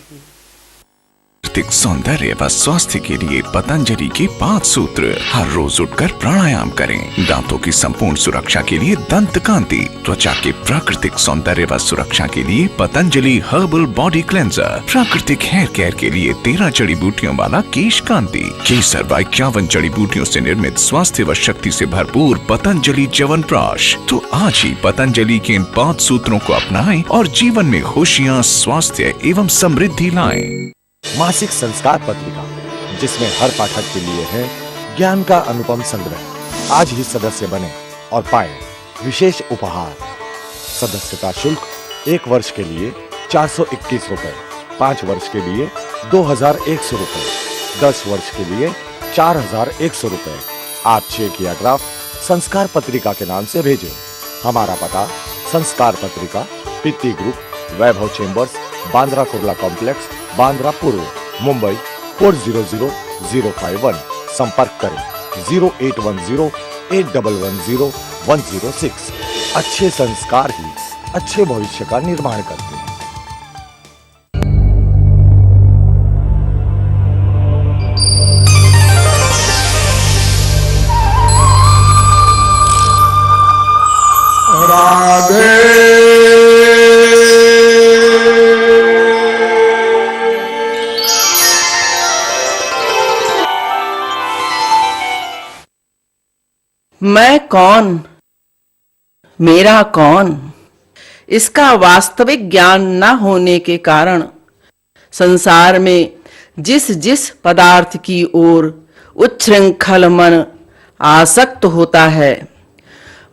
प्राकृतिक सौंदर्य व स्वास्थ्य के लिए पतंजलि के 5 सूत्र। हर रोज उठकर प्राणायाम करें। दांतों की संपूर्ण सुरक्षा के लिए दंत कांति। त्वचा के प्राकृतिक सौंदर्य व सुरक्षा के लिए पतंजलि हर्बल बॉडी क्लेंजर। प्राकृतिक हेयर केयर के लिए 13 जड़ी बूटियों वाला केश कांति। केसर व 51 जड़ी बूटियों से निर्मित स्वास्थ्य व शक्ति से भरपूर पतंजलि च्यवनप्राश। तो आज ही पतंजलि के इन 5 सूत्रों को अपनाएं और जीवन में खुशियाँ, स्वास्थ्य एवं समृद्धि लाएं। मासिक संस्कार पत्रिका, जिसमें हर पाठक के लिए है ज्ञान का अनुपम संग्रह। आज ही सदस्य बने और पाएं विशेष उपहार। सदस्यता शुल्क 1 वर्ष के लिए 421 रुपए, 5 वर्ष के लिए 2100 रुपए, 10 वर्ष के लिए 4100 रुपए। आप चेक या ड्राफ्ट संस्कार पत्रिका के नाम से भेजें। हमारा पता संस्कार पत्रिका, पित्ती ग्रुप, वैभव चेंबर्स, बांद्रा कुर्ला कॉम्प्लेक्स, बांद्रा पूर्व, मुंबई 400051। संपर्क करें 081081110106। अच्छे संस्कार ही अच्छे भविष्य का निर्माण करते हैं। मैं कौन, मेरा कौन, इसका वास्तविक ज्ञान न होने के कारण संसार में जिस जिस पदार्थ की ओर उच्छृंखल मन आसक्त होता है,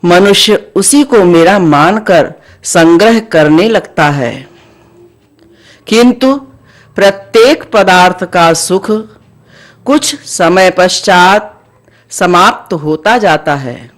मनुष्य उसी को मेरा मानकर संग्रह करने लगता है, किंतु प्रत्येक पदार्थ का सुख कुछ समय पश्चात समाप्त होता जाता है।